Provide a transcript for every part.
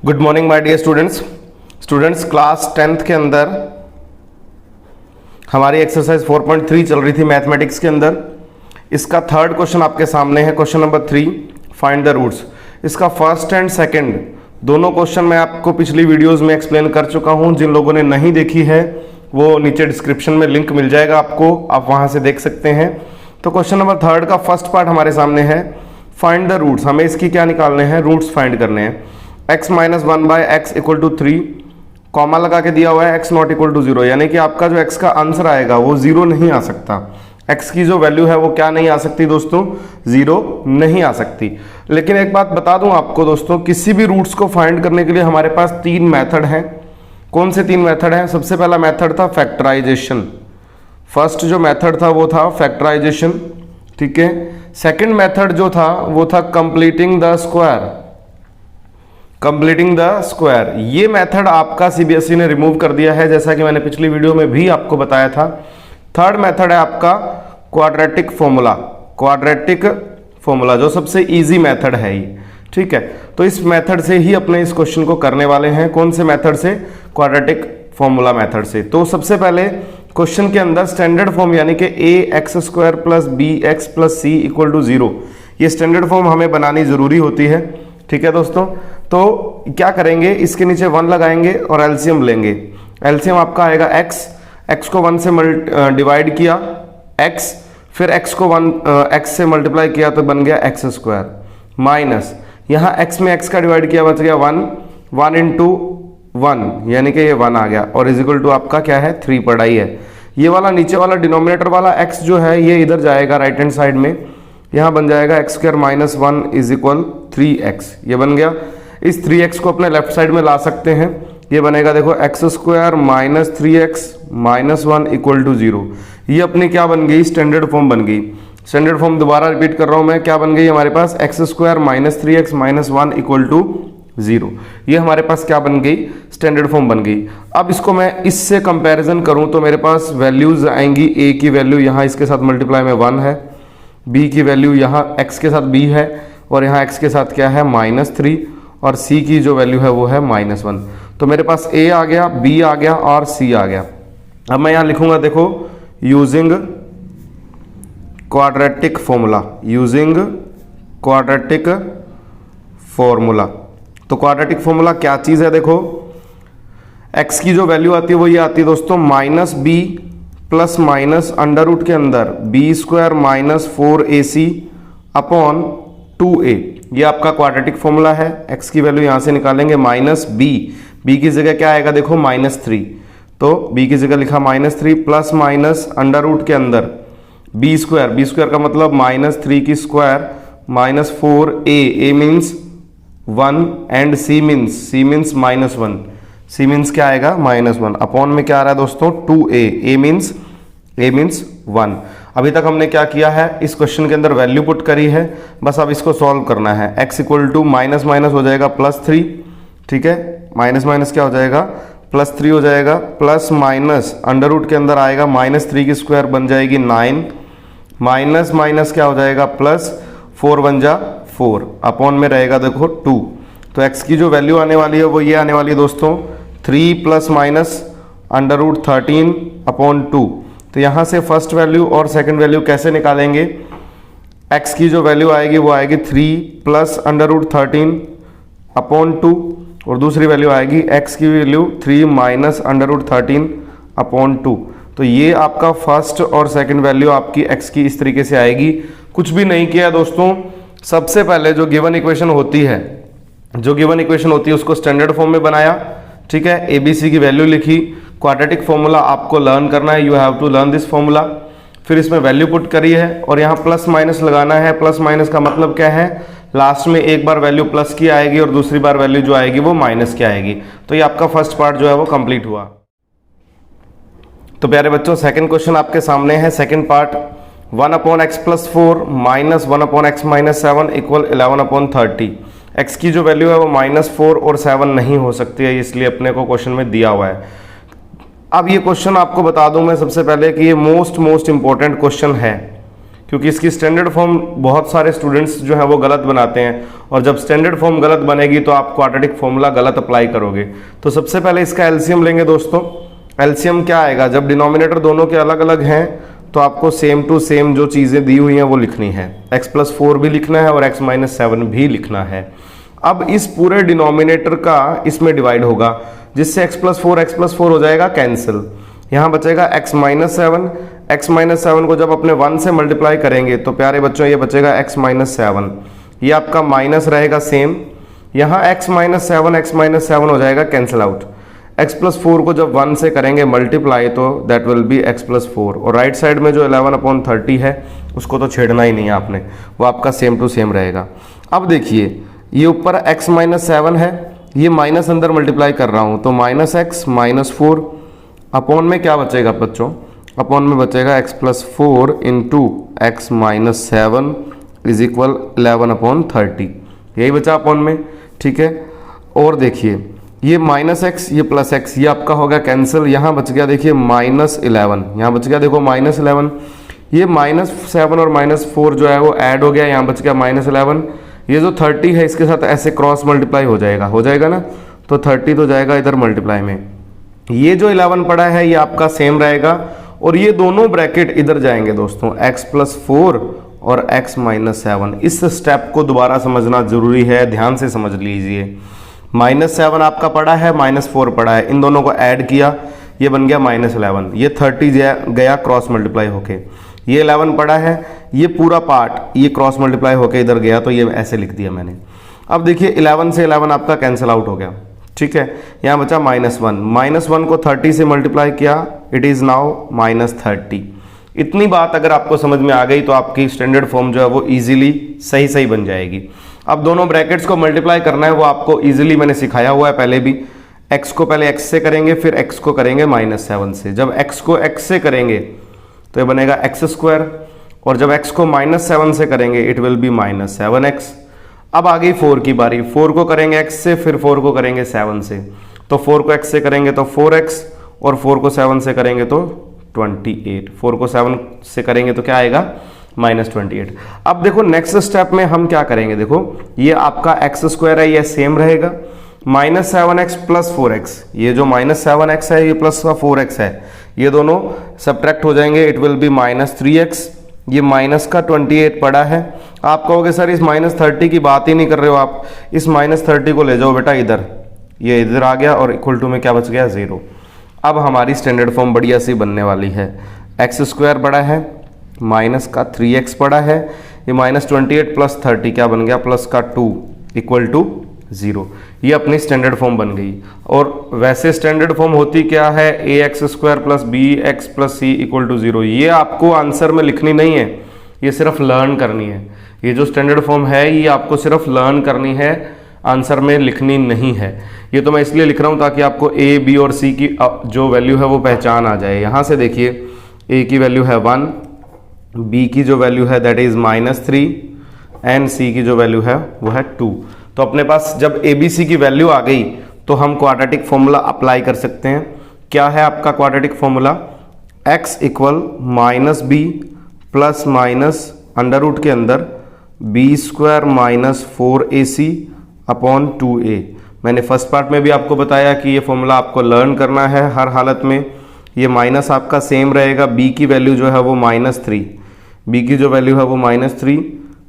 Good morning my dear students class 10th के अंदर हमारी एक्सरसाइज 4.3 चल रही थी मैथमेटिक्स के अंदर। इसका थर्ड क्वेश्चन आपके सामने है, question number 3, find the roots. इसका फर्स्ट एंड सेकंड दोनों क्वेश्चन मैं आपको पिछली वीडियोस में एक्सप्लेन कर चुका हूं। जिन लोगों ने नहीं देखी है वो नीचे डिस्क्रिप्शन में लिंक मिल जाएगा आपको, आप वहां से देख सकते हैं। तो क्वेश्चन नंबर थर्ड का फर्स्ट पार्ट हमारे सामने है, फाइंड द रूट्स। हमें इसकी क्या निकालने हैं, रूट्स फाइंड करने हैं। x minus 1/x equal to 3, comma लगा के दिया हुआ है x नॉट इक्वल टू 0, यानी कि आपका जो x का आंसर आएगा वो 0 नहीं आ सकता। x की जो वैल्यू है वो क्या नहीं आ सकती दोस्तों, 0 नहीं आ सकती। लेकिन एक बात बता दूं आपको दोस्तों, किसी भी रूट्स को फाइंड करने के लिए हमारे पास 3 मेथड हैं। कौन से 3 मेथड हैं? सबसे पहला मेथड था फैक्टराइजेशन। फर्स्ट जो मेथड था वो था फैक्टराइजेशन, ठीक है। सेकंड मेथड जो था वो था completing the square, completing the square. ये मेथड आपका सीबीएसई ने रिमूव कर दिया है, जैसा कि मैंने पिछली वीडियो में भी आपको बताया था। थर्ड मेथड है आपका क्वाड्रेटिक फॉर्मूला, क्वाड्रेटिक फॉर्मूला जो सबसे इजी मेथड है ये, ठीक है। तो इस मेथड से ही अपने इस क्वेश्चन को करने वाले हैं। कौन से मेथड से? क्वाड्रेटिक फॉर्मूला मेथड से। तो सबसे पहले क्वेश्चन के अंदर स्टैंडर्ड फॉर्म यानी कि ax² plus bx plus c equal to 0, ये स्टैंडर्ड फॉर्म हमें बनानी जरूरी होती है, ठीक है दोस्तों। तो क्या करेंगे, इसके नीचे 1 लगाएंगे और एलसीएम लेंगे। एलसीएम आपका आएगा x को 1 से डिवाइड किया x, फिर x को 1 x से मल्टीप्लाई किया तो बन गया x² माइनस, यहाँ x में x का डिवाइड किया बच गया 1 इंटू 1 यानी कि ये 1 आ गया, और इज इक्वल टू आपका क्या है, 3 पढ़ाई है। ये वाला नीचे वाला डिनोमिनेटर वाला x जो है ये इधर जाएगा राइट हैंड साइड में, यहाँ बन जाएगा x² minus 1 is equal 3x, ये बन गया। इस 3x को अपने लेफ्ट साइड में ला सकते हैं, ये बनेगा देखो x² minus 3x minus 1 equal to 0। ये अपनी क्या बन गई, स्टैंडर्ड फॉर्म बन गई। स्टैंडर्ड फॉर्म दोबारा रिपीट कर रहा हूं मैं, क्या बन गई हमारे पास, x² minus 3x minus 1 equal to 0। ये हमारे पास क्या बन गई, स्टैंडर्ड फॉर्म बन गई। अब इसको मैं इससे कंपैरिजन करूं तो मेरे पास वैल्यूज आएंगी, a की वैल्यू यहाँ इसके साथ मल्टीप्लाई में 1 है, b की वैल्यू यहाँ x के साथ b है, और यहाँ x के साथ क्या है, -3, और c की जो वैल्यू है वो है -1। तो मेरे पास a आ गया, b आ गया और c आ गया। अब मैं यहाँ लिखूंगा देखो, using quadratic formula, using quadratic formula. तो क्वाड्रेटिक फॉर्मूला क्या चीज है, देखो x की जो वैल्यू आती है वो ये आती है दोस्तों, -b plus minus under root के अंदर b² minus 4ac upon 2a। ये आपका क्वाड्रेटिक फॉर्मूला है। x की वैल्यू यहां से निकालेंगे -b की जगह क्या आएगा देखो, -3, तो b की जगह लिखा -3 प्लस माइनस अंडर रूट के अंदर b² का मतलब -3 की square minus 4a, a means 1 and c means -1, c means क्या आएगा, -1, अपॉन में क्या आ रहा है दोस्तों, 2a, a मीन्स 1। अभी तक हमने क्या किया है, इस क्वेश्चन के अंदर वैल्यू पुट करी है, बस अब इसको सॉल्व करना है। x equal to minus minus हो जाएगा +3, ठीक है, माइनस माइनस क्या हो जाएगा, +3 हो जाएगा, प्लस माइनस अंडर रूट के अंदर आएगा -3 की स्क्वायर बन जाएगी 9, माइनस माइनस क्या हो जाएगा, प्लस 4 1 जा 4, अपॉन में रहेगा देखो 2। तो x की जो वैल्यू आने वाली है वो ये आने वाली है दोस्तों, 3 plus minus under root 13 upon 2। तो यहाँ से फर्स्ट वैल्यू और सेकंड वैल्यू कैसे निकालेंगे, x की जो वैल्यू आएगी वो आएगी 3 प्लस अंडर रूट 13 अपॉन 2, और दूसरी वैल्यू आएगी x की value 3 minus under root 13 upon 2। तो ये आपका फर्स्ट और सेकंड वैल्यू आपकी x की इस तरीके से आएगी। कुछ भी नहीं किया दोस्तों, सबसे पहले जो गिवन इक्वेशन होती है, उसको स्टैंडर्ड फॉर्म में बनाया, ठीक है, ABC की वैल्यू लिखी। क्वाड्रेटिक फॉर्मूला आपको लर्न करना है, you have to learn this formula. फिर इसमें वैल्यू पुट करी है और यहाँ प्लस माइनस लगाना है। प्लस माइनस का मतलब क्या है, लास्ट में एक बार वैल्यू प्लस की आएगी और दूसरी बार वैल्यू जो आएगी वो माइनस की आएगी। तो ये आपका फर्स्ट पार्ट जो है वो कंप्लीट हुआ। तो प्यारे बच्चों, सेकंड क्वेश्चन आपके सामने है, second part, 1/x + 4 minus 1/x - 7 equal 11/30। x की जो वैल्यू है वो -4 और 7 नहीं हो सकती है, इसलिए अपने को क्वेश्चन में दिया हुआ है। अब ये क्वेश्चन आपको बता दूं मैं सबसे पहले कि ये मोस्ट इंपॉर्टेंट क्वेश्चन है। क्योंकि इसकी स्टैंडर्ड फॉर्म बहुत सारे स्टूडेंट्स जो है वो गलत बनाते हैं, और जब स्टैंडर्ड फॉर्म गलत बनेगी तो आप क्वाड्रेटिक फॉर्मूला गलत अप्लाई करोगे। तो सबसे पहले इसका एलसीएम लेंगे दोस्तों। एलसीएम क्या आएगा, जब डिनोमिनेटर दोनों के अलग अलग हैं तो आपको सेम टू सेम जो चीज़ें दी हुई हैं वो लिखनी है। x+4 भी लिखना है और x-7 भी लिखना है। अब इस पूरे डिनोमिनेटर का इसमें डिवाइड होगा, जिससे x+4 हो जाएगा कैंसिल। यहाँ बचेगा x-7। x-7 को जब अपने 1 से मल्टीप्लाई करेंगे तो प्यारे बच्चों ये बचेगा x-7, ये आपका माइनस रहेगा सेम। यहाँ x-7 हो जाएगा कैंसिल आउट। x+4 को जब 1 से करेंगे मल्टीप्लाई तो दैट विल बी x+4, और राइट साइड में जो 11/30 है उसको तो छेड़ना ही नहीं है आपने, वो आपका सेम टू सेम रहेगा। अब देखिए ये ऊपर x-7 है, ये माइनस अंदर मल्टीप्लाई कर रहा हूँ तो -x-4 अपॉन में क्या बचेगा बच्चों, अपॉन में बचेगा x+4 into x-7 is equal 11/30, यही बचा अपॉन में, ठीक है। और देखिए ये -x ये +x ये आपका होगा कैंसिल, यहाँ बच गया देखिए -11, यहाँ बच गया देखो -11, ये -7 और -4 जो है वो ऐड हो गया, यहाँ बच गया -11। ये जो 30 है इसके साथ ऐसे क्रॉस मल्टीप्लाई हो जाएगा ना, तो 30 तो जाएगा इधर मल्टीप्लाई में। ये जो 11 पड़ा है ये आपका सेम रहेगा, और ये दोनों ब्रैकेट इधर जाएंगे दोस्तों, x+4 और x-7। इस स्टेप को दोबारा समझना जरूरी है, ध्यान से समझ लीजिए। -7 आपका पड़ा है, -4 पड़ा है, इन दोनों को ऐड किया, ये बन गया -11, ये 30 गया क्रॉस मल्टीप्लाई होके, ये 11 पड़ा है, ये पूरा पार्ट ये क्रॉस मल्टीप्लाई होके इधर गया, तो ये ऐसे लिख दिया मैंने। अब देखिए 11 से 11 आपका कैंसिल आउट हो गया, ठीक है। यहाँ बचा -1 को 30 से मल्टीप्लाई किया, इट इज़ नाउ -30। इतनी बात अगर आपको समझ में आ गई तो आपकी स्टैंडर्ड फॉर्म जो है वो इजीली सही बन जाएगी। अब दोनों ब्रैकेट्स को मल्टीप्लाई करना है, वो आपको इजीली मैंने सिखाया हुआ है पहले भी। x को पहले x से करेंगे, फिर x को करेंगे -7 से। जब x को x से करेंगे तो ये बनेगा x², और जब x को -7 से करेंगे इट विल बी -7x। अब आ गई 4 की बारी, 4 को करेंगे x से, फिर 4 को करेंगे 7 से, तो 4 को x से करेंगे तो 4x, और 4 को 7 से करेंगे तो 28। 4 को 7 से करेंगे तो क्या आएगा, -28। अब देखो नेक्स्ट स्टेप में हम क्या करेंगे, देखो ये आपका x² है, ये सेम रहेगा, -7x + 4x, ये जो -7x है ये प्लस का 4x है, ये दोनों सब्ट्रैक्ट हो जाएंगे, इट विल बी -3x। ये माइनस का 28 पड़ा है। आप कहोगे सर इस -30 की बात ही नहीं कर रहे हो आप, इस -30 को ले जाओ बेटा इधर, ये इधर आ गया, और इक्वल टू में क्या बच गया, 0। अब हमारी स्टैंडर्ड फॉर्म बढ़िया सी बनने वाली है। x² बड़ा है, माइनस का 3x पड़ा है, ये -28 + 30 क्या बन गया, प्लस का 2 इक्वल टू 0। ये अपनी स्टैंडर्ड फॉर्म बन गई। और वैसे स्टैंडर्ड फॉर्म होती क्या है, ax² + bx + c = 0। ये आपको आंसर में लिखनी नहीं है, ये सिर्फ लर्न करनी है। ये जो स्टैंडर्ड फॉर्म है ये आपको सिर्फ लर्न करनी है, आंसर में लिखनी नहीं है। ये तो मैं इसलिए लिख रहा हूँ ताकि आपको a, b और c की जो वैल्यू है वो पहचान आ जाए। यहाँ से देखिए a की वैल्यू है 1, b की जो वैल्यू है दैट इज -3 एंड c की जो वैल्यू है वो है 2। तो अपने पास जब a b c की वैल्यू आ गई तो हम क्वाड्रेटिक फॉर्मूला अप्लाई कर सकते हैं। क्या है आपका quadratic formula, x = -b plus minus under root के अंदर b² - 4ac अपॉन 2a। मैंने फर्स्ट पार्ट में भी आपको बताया कि ये फॉर्मूला आपको लर्न करना है हर हालत में। ये माइनस आपका सेम रहेगा, b की वैल्यू जो है वो -3, b की जो वैल्यू है वो -3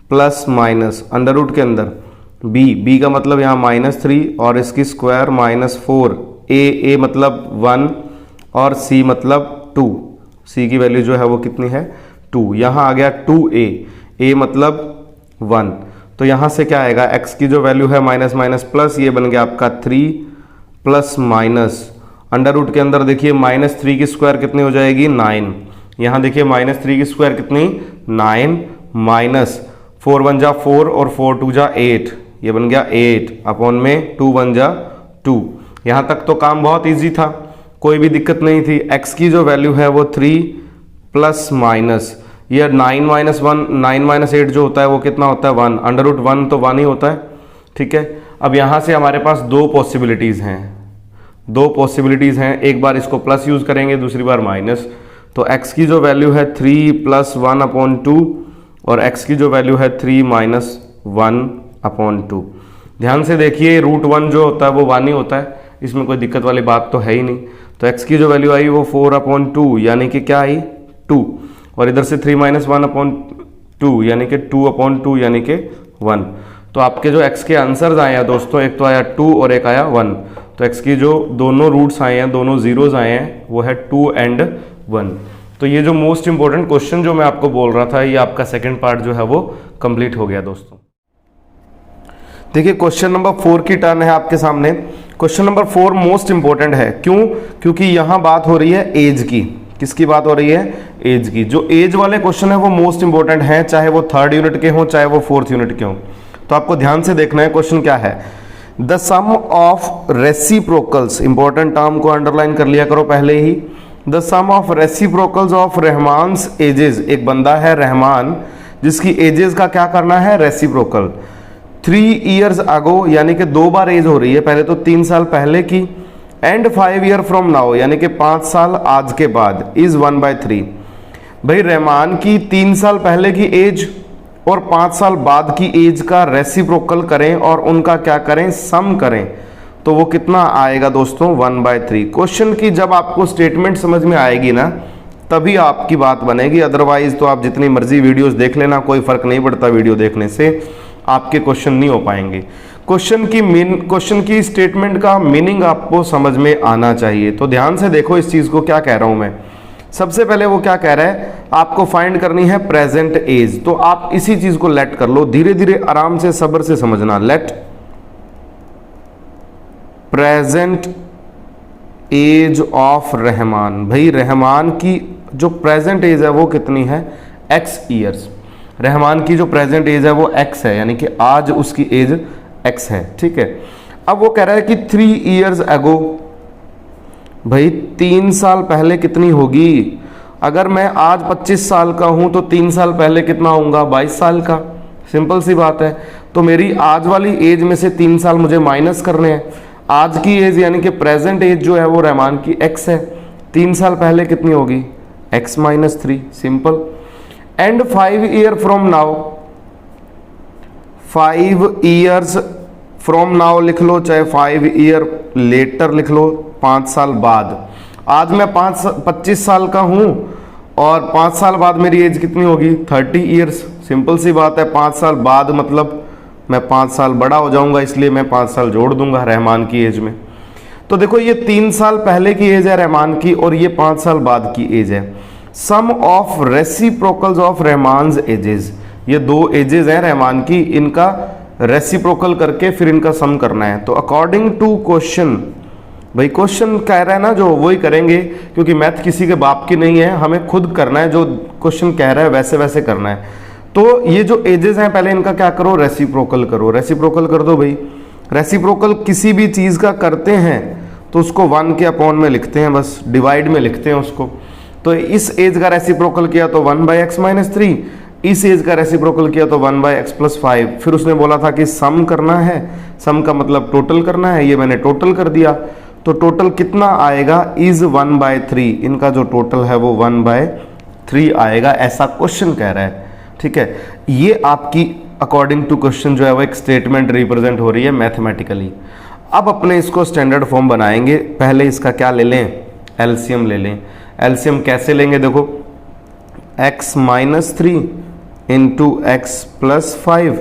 प्लस माइनस अंडर रूट के अंदर b का मतलब यहाँ -3 और इसकी स्क्वायर -4, a मतलब 1 और c मतलब 2। c की वैल्यू जो है वो कितनी है, 2। यहाँ आ गया 2a मतलब 1। तो यहाँ से क्या आएगा, x की जो वैल्यू है माइनस प्लस, ये बन गया आपका 3 प्लस माइनस अंडर रूट के अंदर देखिए -3 की स्क्वायर कितनी हो जाएगी, 9। यहाँ देखिए -3 की स्क्वायर कितनी, 9 माइनस 4 1 जा 4 और 4 2 जा 8, ये बन गया 8 अपॉन में 2 1 जा 2। यहाँ तक तो काम बहुत इजी था, कोई भी दिक्कत नहीं थी। x की जो वैल्यू है वो 3 प्लस माइनस ये 9 - 1, 9 - 8 जो होता है वो कितना होता है, 1। अंडर रूट 1 तो 1 ही होता है, ठीक है। अब यहाँ से हमारे पास दो पॉसिबिलिटीज़ हैं, एक बार इसको प्लस यूज़ करेंगे, दूसरी बार माइनस। तो x की जो वैल्यू है 3 + 1 अपॉन 2 और x की जो वैल्यू है 3 माइनस 1/2। ध्यान से देखिए, √1 जो होता है वो 1 ही होता है, इसमें कोई दिक्कत वाली बात तो है ही नहीं। तो x की जो वैल्यू आई वो 4/2 यानी कि क्या आई 2, और इधर से 3 माइनस 1/2 यानी कि 2/2 यानी कि 1। तो आपके जो x के आंसर्स आए हैं दोस्तों, एक तो आया 2 और एक आया 1। तो x की जो दोनों रूट्स आए हैं, दोनों जीरोज आए हैं, वो है 2 एंड 1। तो ये जो मोस्ट इंपॉर्टेंट क्वेश्चन जो मैं आपको बोल रहा था, ये आपका सेकंड पार्ट जो है वो कंप्लीट हो गया दोस्तों। देखिए क्वेश्चन नंबर 4 की टर्न है आपके सामने। क्वेश्चन नंबर 4 मोस्ट इंपॉर्टेंट है, क्यों? क्योंकि यहां बात हो रही है एज की। किसकी बात हो रही है? एज की। जो एज वाले क्वेश्चन है वो मोस्ट इंपॉर्टेंट हैं, चाहे वो 3rd यूनिट के हों चाहे वो 4th यूनिट के हों। तो आपको ध्यान से देखना है क्वेश्चन क्या है। The sum of reciprocals, important term को अंडरलाइन कर लिया करो पहले ही। The sum of reciprocals of Rahman's ages, एक बंदा है रहमान जिसकी एजेस का क्या करना है? रेसिप्रोकल। 3 years अगो यानी कि 2 बार एज हो रही है, पहले तो 3 साल पहले की, एंड 5 year फ्रॉम नाउ यानी कि 5 साल आज के बाद, इज 1/3। भाई रहमान की 3 साल पहले की एज और 5 साल बाद की एज का रेसिप्रोकल करें और उनका क्या करें? सम करें, तो वो कितना आएगा दोस्तों? 1/3। क्वेश्चन की जब आपको स्टेटमेंट समझ में आएगी ना, तभी आपकी बात बनेगी, अदरवाइज तो आप जितनी मर्जी वीडियोस देख लेना, कोई फर्क नहीं पड़ता वीडियो देखने से, आपके क्वेश्चन नहीं हो पाएंगे। क्वेश्चन की स्टेटमेंट का मीनिंग आपको समझ में आना चाहिए। तो ध्यान से देखो इस चीज को, क्या कह रहा हूं मैं। सबसे पहले वो क्या कह रहा है, आपको फाइंड करनी है प्रेजेंट एज। तो आप इसी चीज को लेट कर लो, धीरे धीरे आराम से सब्र से समझना। Let present age of Rahman. भाई रहमान की जो प्रेजेंट एज है वो कितनी है? x years. रहमान की जो प्रेजेंट एज है वो x है, यानी कि आज उसकी एज x है, ठीक है। अब वो कह रहा है कि 3 years अगो, भाई 3 साल पहले कितनी होगी? अगर मैं आज 25 साल का हूं तो 3 साल पहले कितना होऊंगा? 22 साल का। सिंपल सी बात है। तो मेरी आज वाली एज में से 3 साल मुझे माइनस करने हैं। आज की एज यानी कि प्रेजेंट एज जो है वो रहमान की x है, 3 साल पहले कितनी होगी? x-3। Simple. And 5 year from now, 5 years from now लिख लो, चाहे 5 year लेटर लिख लो, 5 साल बाद। आज मैं 25 साल का हूं और 5 साल बाद मेरी एज कितनी होगी? 30 years। सिंपल सी बात है, 5 साल बाद मतलब मैं 5 साल बड़ा हो जाऊंगा, इसलिए मैं 5 साल जोड़ दूंगा रहमान की एज में। तो देखो ये 3 साल पहले की एज है रहमान की और ये 5 साल बाद की एज है। Sum of reciprocals of Rahman's edges, ये 2 एजेस हैं रहमान की, इनका रेसिप्रोकल करके फिर इनका सम करना है। तो अकॉर्डिंग टू क्वेश्चन, भाई क्वेश्चन कह रहा है ना जो, वही करेंगे, क्योंकि मैथ किसी के बाप की नहीं है, हमें खुद करना है, जो क्वेश्चन कह रहा है वैसे वैसे करना है। तो ये जो एजेस हैं पहले इनका क्या करो? रेसिप्रोकल करो। रेसिप्रोकल कर दो भाई। रेसिप्रोकल किसी भी चीज का करते हैं तो उसको 1 के अपॉन में लिखते हैं, बस डिवाइड में लिखते हैं उसको। तो इस एज का रेसिप्रोकल किया तो 1/x-3, इस एज का रेसिप्रोकल किया तो 1/x+5। फिर उसने बोला था कि सम करना है, सम का मतलब टोटल करना है, ये मैंने टोटल कर दिया। तो टोटल कितना आएगा? इज 1/3। इनका जो टोटल है वो 1/3 आएगा, ऐसा क्वेश्चन कह रहा है, ठीक है। ये आपकी अकॉर्डिंग टू क्वेश्चन जो है वो एक स्टेटमेंट रिप्रेजेंट हो रही है मैथमेटिकली। अब अपने इसको स्टैंडर्ड फॉर्म बनाएंगे। पहले इसका क्या ले लें? एलसीएम ले लें। एलसीएम कैसे लेंगे? देखो x-3 इंटू x+5,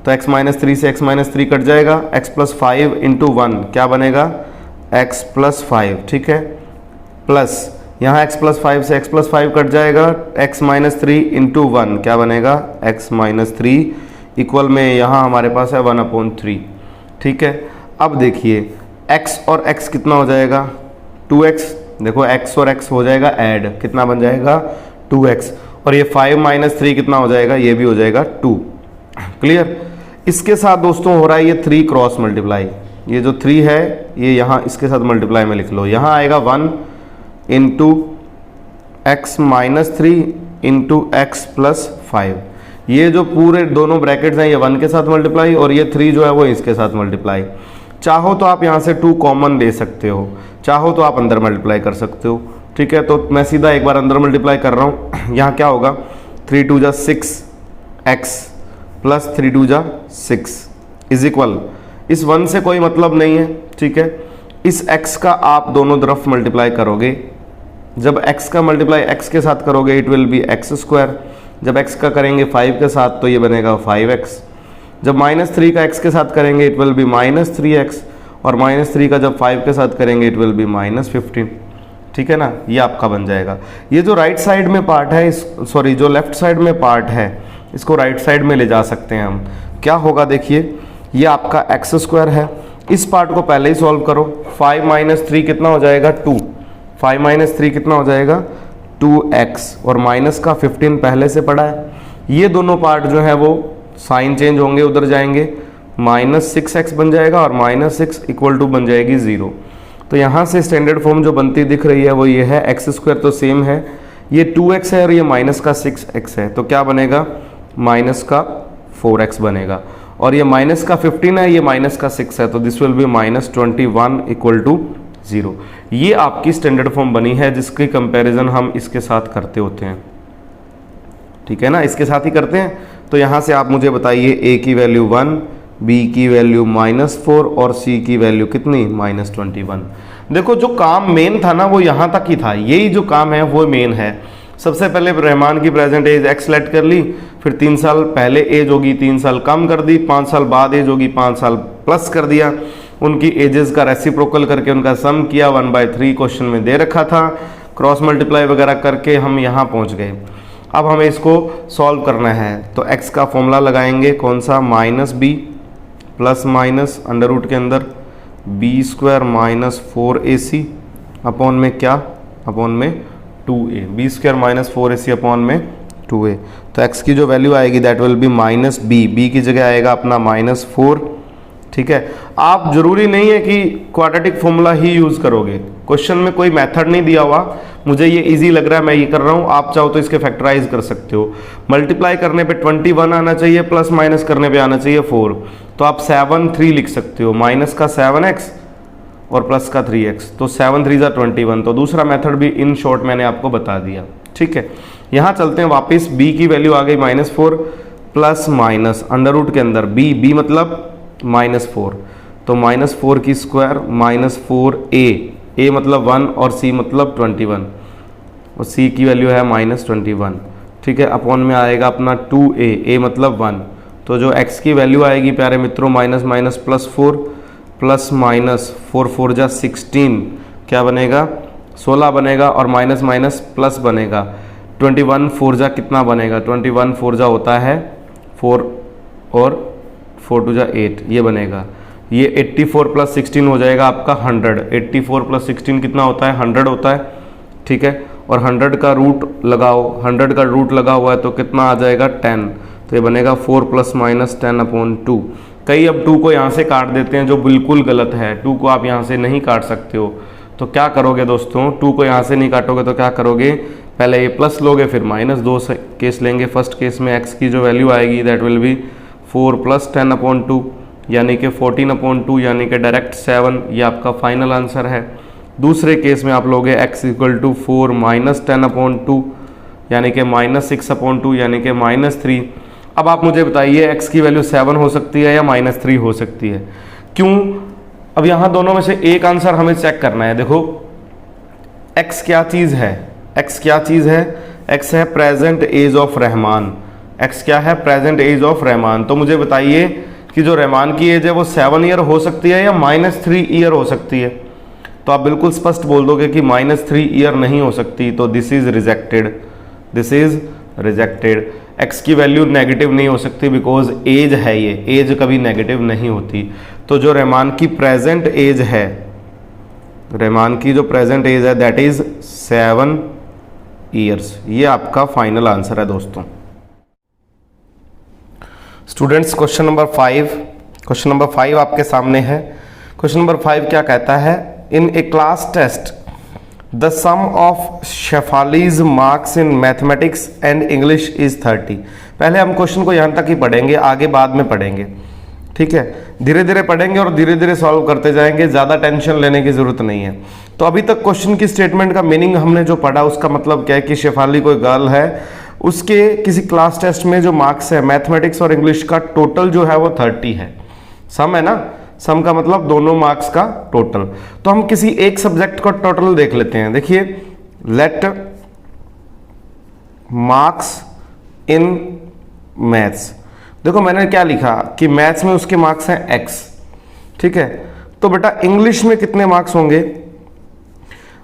तो x-3 से x-3 कट जाएगा, x+5 इंटू 1 क्या बनेगा? x+5, ठीक है। प्लस यहाँ x+5 से x+5 कट जाएगा, x-3 इंटू 1 क्या बनेगा? x-3 इक्वल में यहाँ हमारे पास है 1/3, ठीक है। अब देखिए x और x कितना हो जाएगा? 2x। देखो x और x हो जाएगा ऐड, कितना बन जाएगा? 2x। और ये 5-3 कितना हो जाएगा? ये भी हो जाएगा 2। क्लियर। इसके साथ दोस्तों हो रहा है ये 3 क्रॉस मल्टीप्लाई। ये जो 3 है ये यहाँ इसके साथ मल्टीप्लाई में लिख लो। यहाँ आएगा 1 इंटू x-3 इंटू x+5। ये जो पूरे दोनों ब्रैकेट्स हैं ये 1 के साथ मल्टीप्लाई और ये 3 जो है वो इसके साथ मल्टीप्लाई। चाहो तो आप यहाँ से 2 कॉमन ले सकते हो, चाहो तो आप अंदर मल्टीप्लाई कर सकते हो, ठीक है। तो मैं सीधा एक बार अंदर मल्टीप्लाई कर रहा हूँ। यहाँ क्या होगा? 3 2 जा 6 x प्लस 3 2 जा 6 इज इक्वल, इस 1 से कोई मतलब नहीं है, ठीक है। इस x का आप दोनों तरफ मल्टीप्लाई करोगे, जब x का मल्टीप्लाई x के साथ करोगे it will B x square, जब x का करेंगे 5 के साथ तो ये बनेगा 5x, जब -3 का x के साथ करेंगे इट विल बी -3x, और -3 का जब 5 के साथ करेंगे इट विल बी -15, ठीक है ना। ये आपका बन जाएगा। ये जो राइट साइड में पार्ट है, सॉरी जो लेफ्ट साइड में पार्ट है, इसको राइट साइड में ले जा सकते हैं हम। क्या होगा देखिए, ये आपका एक्स स्क्वायर है, इस पार्ट को पहले ही सॉल्व करो। 5 - 3 कितना हो जाएगा 2, 5 - 3 कितना हो जाएगा 2x, और माइनस का 15 पहले से पड़ा है। ये दोनों पार्ट जो है वो साइन चेंज होंगे, उधर जाएंगे, -6x बन जाएगा और -6 इक्वल टू बन जाएगी 0। तो यहाँ से स्टैंडर्ड फॉर्म जो बनती दिख रही है वो ये है, एक्स स्क्वायर तो सेम है, ये 2x है और ये माइनस का 6x है, तो क्या बनेगा माइनस का 4x बनेगा, और ये माइनस का 15 है, ये माइनस का 6 है, तो this will be -21 equal to 0। ये आपकी स्टैंडर्ड फॉर्म बनी है जिसकी कंपैरिजन हम इसके साथ करते होते हैं, ठीक है ना, इसके साथ ही करते हैं। तो यहाँ से आप मुझे बताइए a की वैल्यू 1, b की वैल्यू -4 और c की वैल्यू कितनी -21। देखो जो काम मेन था ना वो यहाँ तक ही था, यही जो काम है वो मेन है। सबसे पहले रहमान की प्रेजेंट एज x लेट कर ली, फिर 3 साल पहले एज होगी 3 साल कम कर दी, 5 साल बाद एज होगी 5 साल प्लस कर दिया, उनकी एजेस का रेसिप्रोकल करके उनका सम किया, 1/3 क्वेश्चन में दे रखा था, क्रॉस मल्टीप्लाई वगैरह करके हम यहाँ पहुँच गए। अब हमें इसको सॉल्व करना है, तो x का फॉर्मूला लगाएंगे कौन सा, -b plus minus under root के अंदर b² - 4ac अपॉन में क्या, अपॉन में 2a, b² - 4ac अपॉन में 2a। तो x की जो वैल्यू आएगी दैट विल बी -b की जगह आएगा अपना -4, ठीक है। आप जरूरी नहीं है कि क्वाड्रेटिक फॉर्मूला ही यूज़ करोगे, क्वेश्चन में कोई मेथड नहीं दिया हुआ, मुझे ये इजी लग रहा है मैं ये कर रहा हूँ, आप चाहो तो इसके फैक्टराइज कर सकते हो। मल्टीप्लाई करने पे 21 आना चाहिए, प्लस माइनस करने पे आना चाहिए 4, तो आप 7 3 लिख सकते हो, माइनस का 7x और प्लस का 3x, तो 7 3 = 21। तो दूसरा मेथड भी इन शॉर्ट मैंने आपको बता दिया, ठीक है। यहाँ चलते हैं वापस, b की वैल्यू आ गई -4 प्लस माइनस अंडर रूट के अंदर b मतलब -4, तो -4 की स्क्वायर -4a मतलब 1 और c मतलब 21, और c की वैल्यू है -21, ठीक है। अपॉन में आएगा अपना 2a मतलब 1, तो जो x की वैल्यू आएगी प्यारे मित्रों -4 प्लस माइनस 4 4 जा 16, क्या बनेगा 16 बनेगा, और माइनस प्लस बनेगा 21 4 जा कितना बनेगा, 21 4 जा होता है 4 और 4 2 जा 8, ये बनेगा, ये 84 प्लस 16 हो जाएगा आपका 100, 84 प्लस 16 कितना होता है 100 होता है, ठीक है। और 100 का रूट लगाओ, 100 का रूट लगा हुआ है तो कितना आ जाएगा 10, तो ये बनेगा 4 ± 10/2। कई अब 2 को यहाँ से काट देते हैं जो बिल्कुल गलत है, 2 को आप यहाँ से नहीं काट सकते हो, तो क्या करोगे दोस्तों, 2 को यहाँ से नहीं काटोगे तो क्या करोगे, पहले ये प्लस लोगे फिर माइनस, 2 केस लेंगे। फर्स्ट केस में x की जो वैल्यू आएगी दैट विल बी 4 + 10/2 यानी कि 14/2 यानी कि डायरेक्ट 7, ये आपका फाइनल आंसर है। दूसरे केस में आप लोगे x = 4 - 10/2 यानी कि -6/2 यानी कि -3। अब आप मुझे बताइए x की वैल्यू 7 हो सकती है या -3 हो सकती है, क्यों। अब यहाँ दोनों में से एक आंसर हमें चेक करना है। देखो x क्या चीज़ है, x क्या चीज़ है, x है present age of Rahman, x क्या है प्रेजेंट एज ऑफ रहमान। तो मुझे बताइए कि जो रहमान की एज है वो 7 ईयर हो सकती है या -3 ईयर हो सकती है, तो आप बिल्कुल स्पष्ट बोल दोगे कि -3 ईयर नहीं हो सकती, तो this is rejected, this is rejected. x की वैल्यू नेगेटिव नहीं हो सकती बिकॉज एज है, ये एज कभी नेगेटिव नहीं होती। तो जो रहमान की प्रेजेंट एज है, रहमान की जो प्रेजेंट एज है दैट इज 7 ईयर्स, ये आपका फाइनल आंसर है दोस्तों। स्टूडेंट्स क्वेश्चन नंबर 5 आपके सामने है। क्वेश्चन नंबर 5 क्या कहता है, in a class test the sum of Shefali's marks in mathematics and English is 30। पहले हम क्वेश्चन को यहाँ तक ही पढ़ेंगे, आगे बाद में पढ़ेंगे, ठीक है। धीरे धीरे पढ़ेंगे और धीरे धीरे सॉल्व करते जाएंगे, ज़्यादा टेंशन लेने की ज़रूरत नहीं है। तो अभी तक क्वेश्चन की स्टेटमेंट का मीनिंग हमने जो पढ़ा उसका मतलब क्या है कि शेफाली कोई गर्ल है उसके किसी क्लास टेस्ट में जो मार्क्स है मैथमेटिक्स और इंग्लिश का टोटल जो है वो 30 है। सम है ना, सम का मतलब दोनों मार्क्स का टोटल। तो हम किसी एक सब्जेक्ट का टोटल देख लेते हैं। देखिए, लेट मार्क्स इन मैथ्स, देखो मैंने क्या लिखा कि मैथ्स में उसके मार्क्स हैं x, ठीक है। तो बेटा इंग्लिश में कितने मार्क्स होंगे?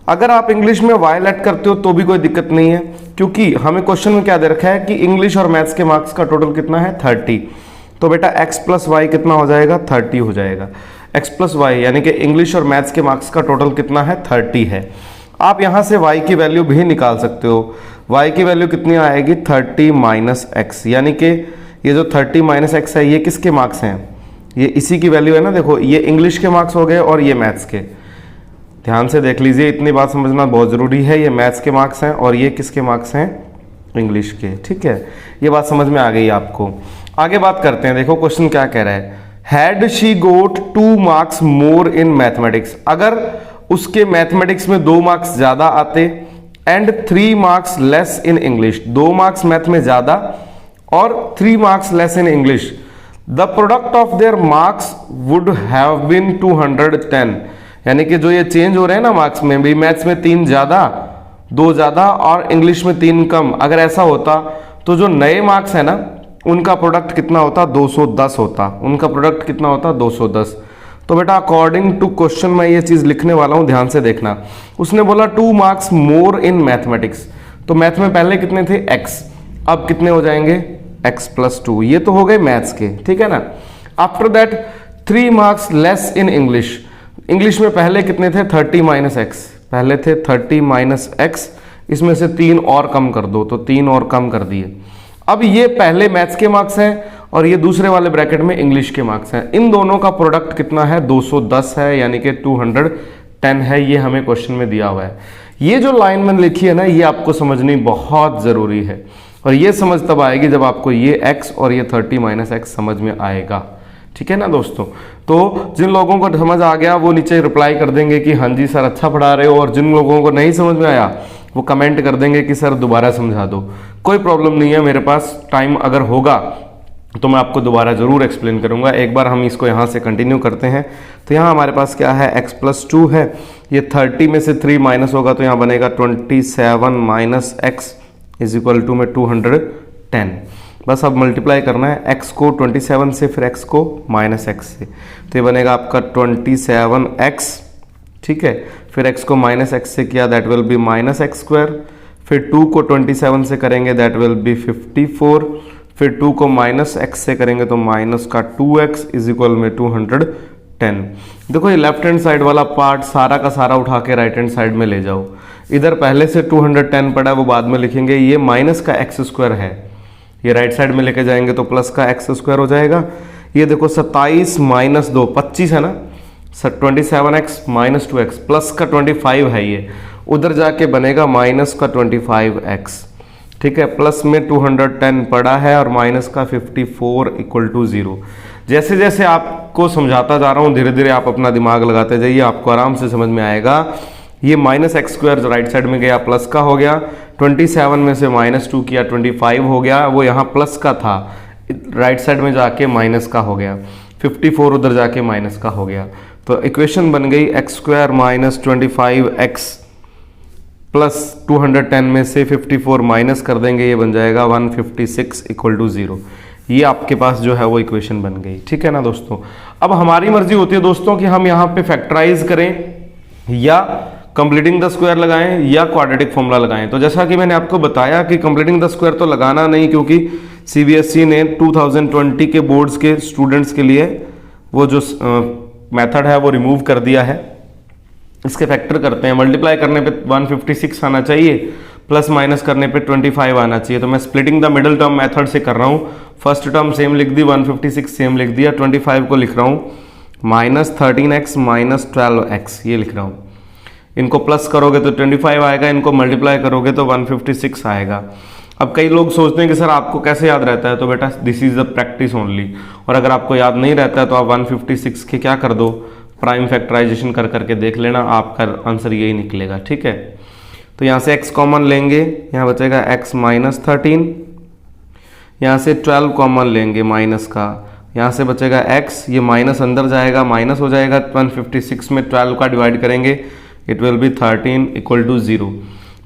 अगर आप इंग्लिश में y लेट करते हो तो भी कोई दिक्कत नहीं है, क्योंकि हमें क्वेश्चन में क्या दे रखा है कि इंग्लिश और मैथ्स के मार्क्स का टोटल कितना है 30। तो बेटा x प्लस वाई कितना हो जाएगा? 30 हो जाएगा। x प्लस वाई यानी कि इंग्लिश और मैथ्स के मार्क्स का टोटल कितना है? 30 है। आप यहां से y की वैल्यू भी निकाल सकते हो। y की वैल्यू कितनी आएगी? 30 माइनस एक्स, यानी कि ये जो 30 माइनस एक्स है ये किसके मार्क्स हैं? ये इसी की वैल्यू है ना। देखो ये इंग्लिश के मार्क्स हो गए और ये मैथ्स के। ध्यान से देख लीजिए, इतनी बात समझना बहुत ज़रूरी है। ये मैथ्स के मार्क्स हैं और ये किसके मार्क्स हैं? इंग्लिश के, ठीक है। ये बात समझ में आ गई आपको। आगे बात करते हैं। देखो क्वेश्चन क्या कह रहा है, had she got 2 marks more in mathematics, अगर उसके मैथमेटिक्स में 2 मार्क्स ज़्यादा आते, and 3 marks less in English, 2 marks math में ज़्यादा और 3 marks less in English, the product of their marks would have been 210। यानी कि जो ये चेंज हो रहे हैं ना मार्क्स में, भी मैथ्स में 3 ज़्यादा 2 ज़्यादा और इंग्लिश में 3 कम, अगर ऐसा होता तो जो नए मार्क्स है ना उनका प्रोडक्ट कितना होता? 210 होता। उनका प्रोडक्ट कितना होता? 210। तो बेटा अकॉर्डिंग टू क्वेश्चन मैं ये चीज़ लिखने वाला हूँ, ध्यान से देखना। उसने बोला 2 मार्क्स मोर इन मैथमेटिक्स, तो मैथ में पहले कितने थे? x, अब कितने हो जाएंगे? x plus 2। ये तो हो गए मैथ्स के, ठीक है ना। After that 3 marks less in English, English में पहले कितने थे? 30 माइनस एक्स, पहले थे 30 माइनस एक्स, इसमें से 3 और कम कर दो, तो 3 और कम कर दिए। अब ये पहले मैथ्स के मार्क्स हैं और ये दूसरे वाले ब्रैकेट में इंग्लिश के मार्क्स हैं। इन दोनों का प्रोडक्ट कितना है? 210 है, यानी कि 210 है। ये हमें क्वेश्चन में दिया हुआ है। ये जो लाइन मैंने लिखी है ना, ये आपको समझनी बहुत ज़रूरी है, और ये समझ तब आएगी जब आपको ये x और ये 30 माइनस एक्स समझ में आएगा, ठीक है ना दोस्तों। तो जिन लोगों को समझ आ गया वो नीचे रिप्लाई कर देंगे कि हाँ जी सर अच्छा पढ़ा रहे हो, और जिन लोगों को नहीं समझ में आया वो कमेंट कर देंगे कि सर दोबारा समझा दो। कोई प्रॉब्लम नहीं है, मेरे पास टाइम अगर होगा तो मैं आपको दोबारा ज़रूर एक्सप्लेन करूंगा। एक बार हम इसको यहाँ से कंटिन्यू करते हैं। तो यहाँ हमारे पास क्या है? x प्लस 2 है, ये 30 में से 3 माइनस होगा तो यहाँ बनेगा 27 minus x is equal to में 210। बस अब मल्टीप्लाई करना है x को 27 से, फिर x को माइनस एक्स से, तो ये बनेगा आपका 27x, ठीक है। फिर x को माइनस एक्स से किया, that will B minus x square. फिर 2 को 27 से करेंगे, दैट विल बी 54। फिर 2 को माइनस एक्स से करेंगे तो माइनस का 2x इज इक्वल में 210। देखो ये लेफ्ट हैंड साइड वाला पार्ट सारा का सारा उठा के राइट हैंड साइड में ले जाओ। इधर पहले से 210 पड़ा है वो बाद में लिखेंगे, ये माइनस का एक्स स्क्वायर है, ये राइट साइड में लेके जाएंगे तो प्लस का एक्स स्क्वायर हो जाएगा। ये देखो 27 माइनस 2 25 है ना, 27x माइनस 2x प्लस का 25 है, ये उधर जाके बनेगा माइनस का 25x, ठीक है। प्लस में 210 पड़ा है और माइनस का 54 इक्वल टू 0। जैसे जैसे आपको समझाता जा रहा हूँ धीरे धीरे आप अपना दिमाग लगाते जाइए, आपको आराम से समझ में आएगा। ये माइनस एक्स स्क्वायर जो राइट साइड में गया प्लस का हो गया, 27 में से माइनस 2 किया 25 हो गया, वो यहाँ प्लस का था राइट साइड में जाके माइनस का हो गया, 54 उधर जाके माइनस का हो गया। तो इक्वेशन बन गई x square minus 25x plus 210 में से 54 माइनस कर देंगे, ये बन जाएगा 156 इक्वल टू 0। ये आपके पास जो है वो इक्वेशन बन गई, ठीक है ना दोस्तों। अब हमारी मर्जी होती है दोस्तों कि हम यहाँ पे फैक्टराइज करें या कंप्लीटिंग द स्क्वायर लगाएं या क्वाड्रेटिक फॉर्मूला लगाएं। तो जैसा कि मैंने आपको बताया कि कंप्लीटिंग द स्क्वायर तो लगाना नहीं, क्योंकि सीबीएसई ने 2020 के बोर्ड्स के स्टूडेंट्स के लिए वो जो मेथड है वो रिमूव कर दिया है। इसके फैक्टर करते हैं, मल्टीप्लाई करने पे 156 आना चाहिए, प्लस माइनस करने पे 25 आना चाहिए। तो मैं splitting the middle term method से कर रहा हूँ। फर्स्ट टर्म सेम लिख दी, 156 सेम लिख दिया, 25 को लिख रहा हूँ माइनस 13x माइनस 12x, ये लिख रहा हूँ। इनको प्लस करोगे तो 25 आएगा, इनको मल्टीप्लाई करोगे तो 156 आएगा। अब कई लोग सोचते हैं कि सर आपको कैसे याद रहता है, तो बेटा this is the practice only. और अगर आपको याद नहीं रहता है तो आप 156 के क्या कर दो, प्राइम फैक्टराइजेशन कर करके देख लेना, आपका आंसर यही निकलेगा, ठीक है। तो यहाँ से x कॉमन लेंगे, यहाँ बचेगा x माइनस 13, यहाँ से 12 कॉमन लेंगे माइनस का, यहाँ से बचेगा x, ये माइनस अंदर जाएगा माइनस हो जाएगा, 156 में 12 का डिवाइड करेंगे, it will be 13 equal to 0।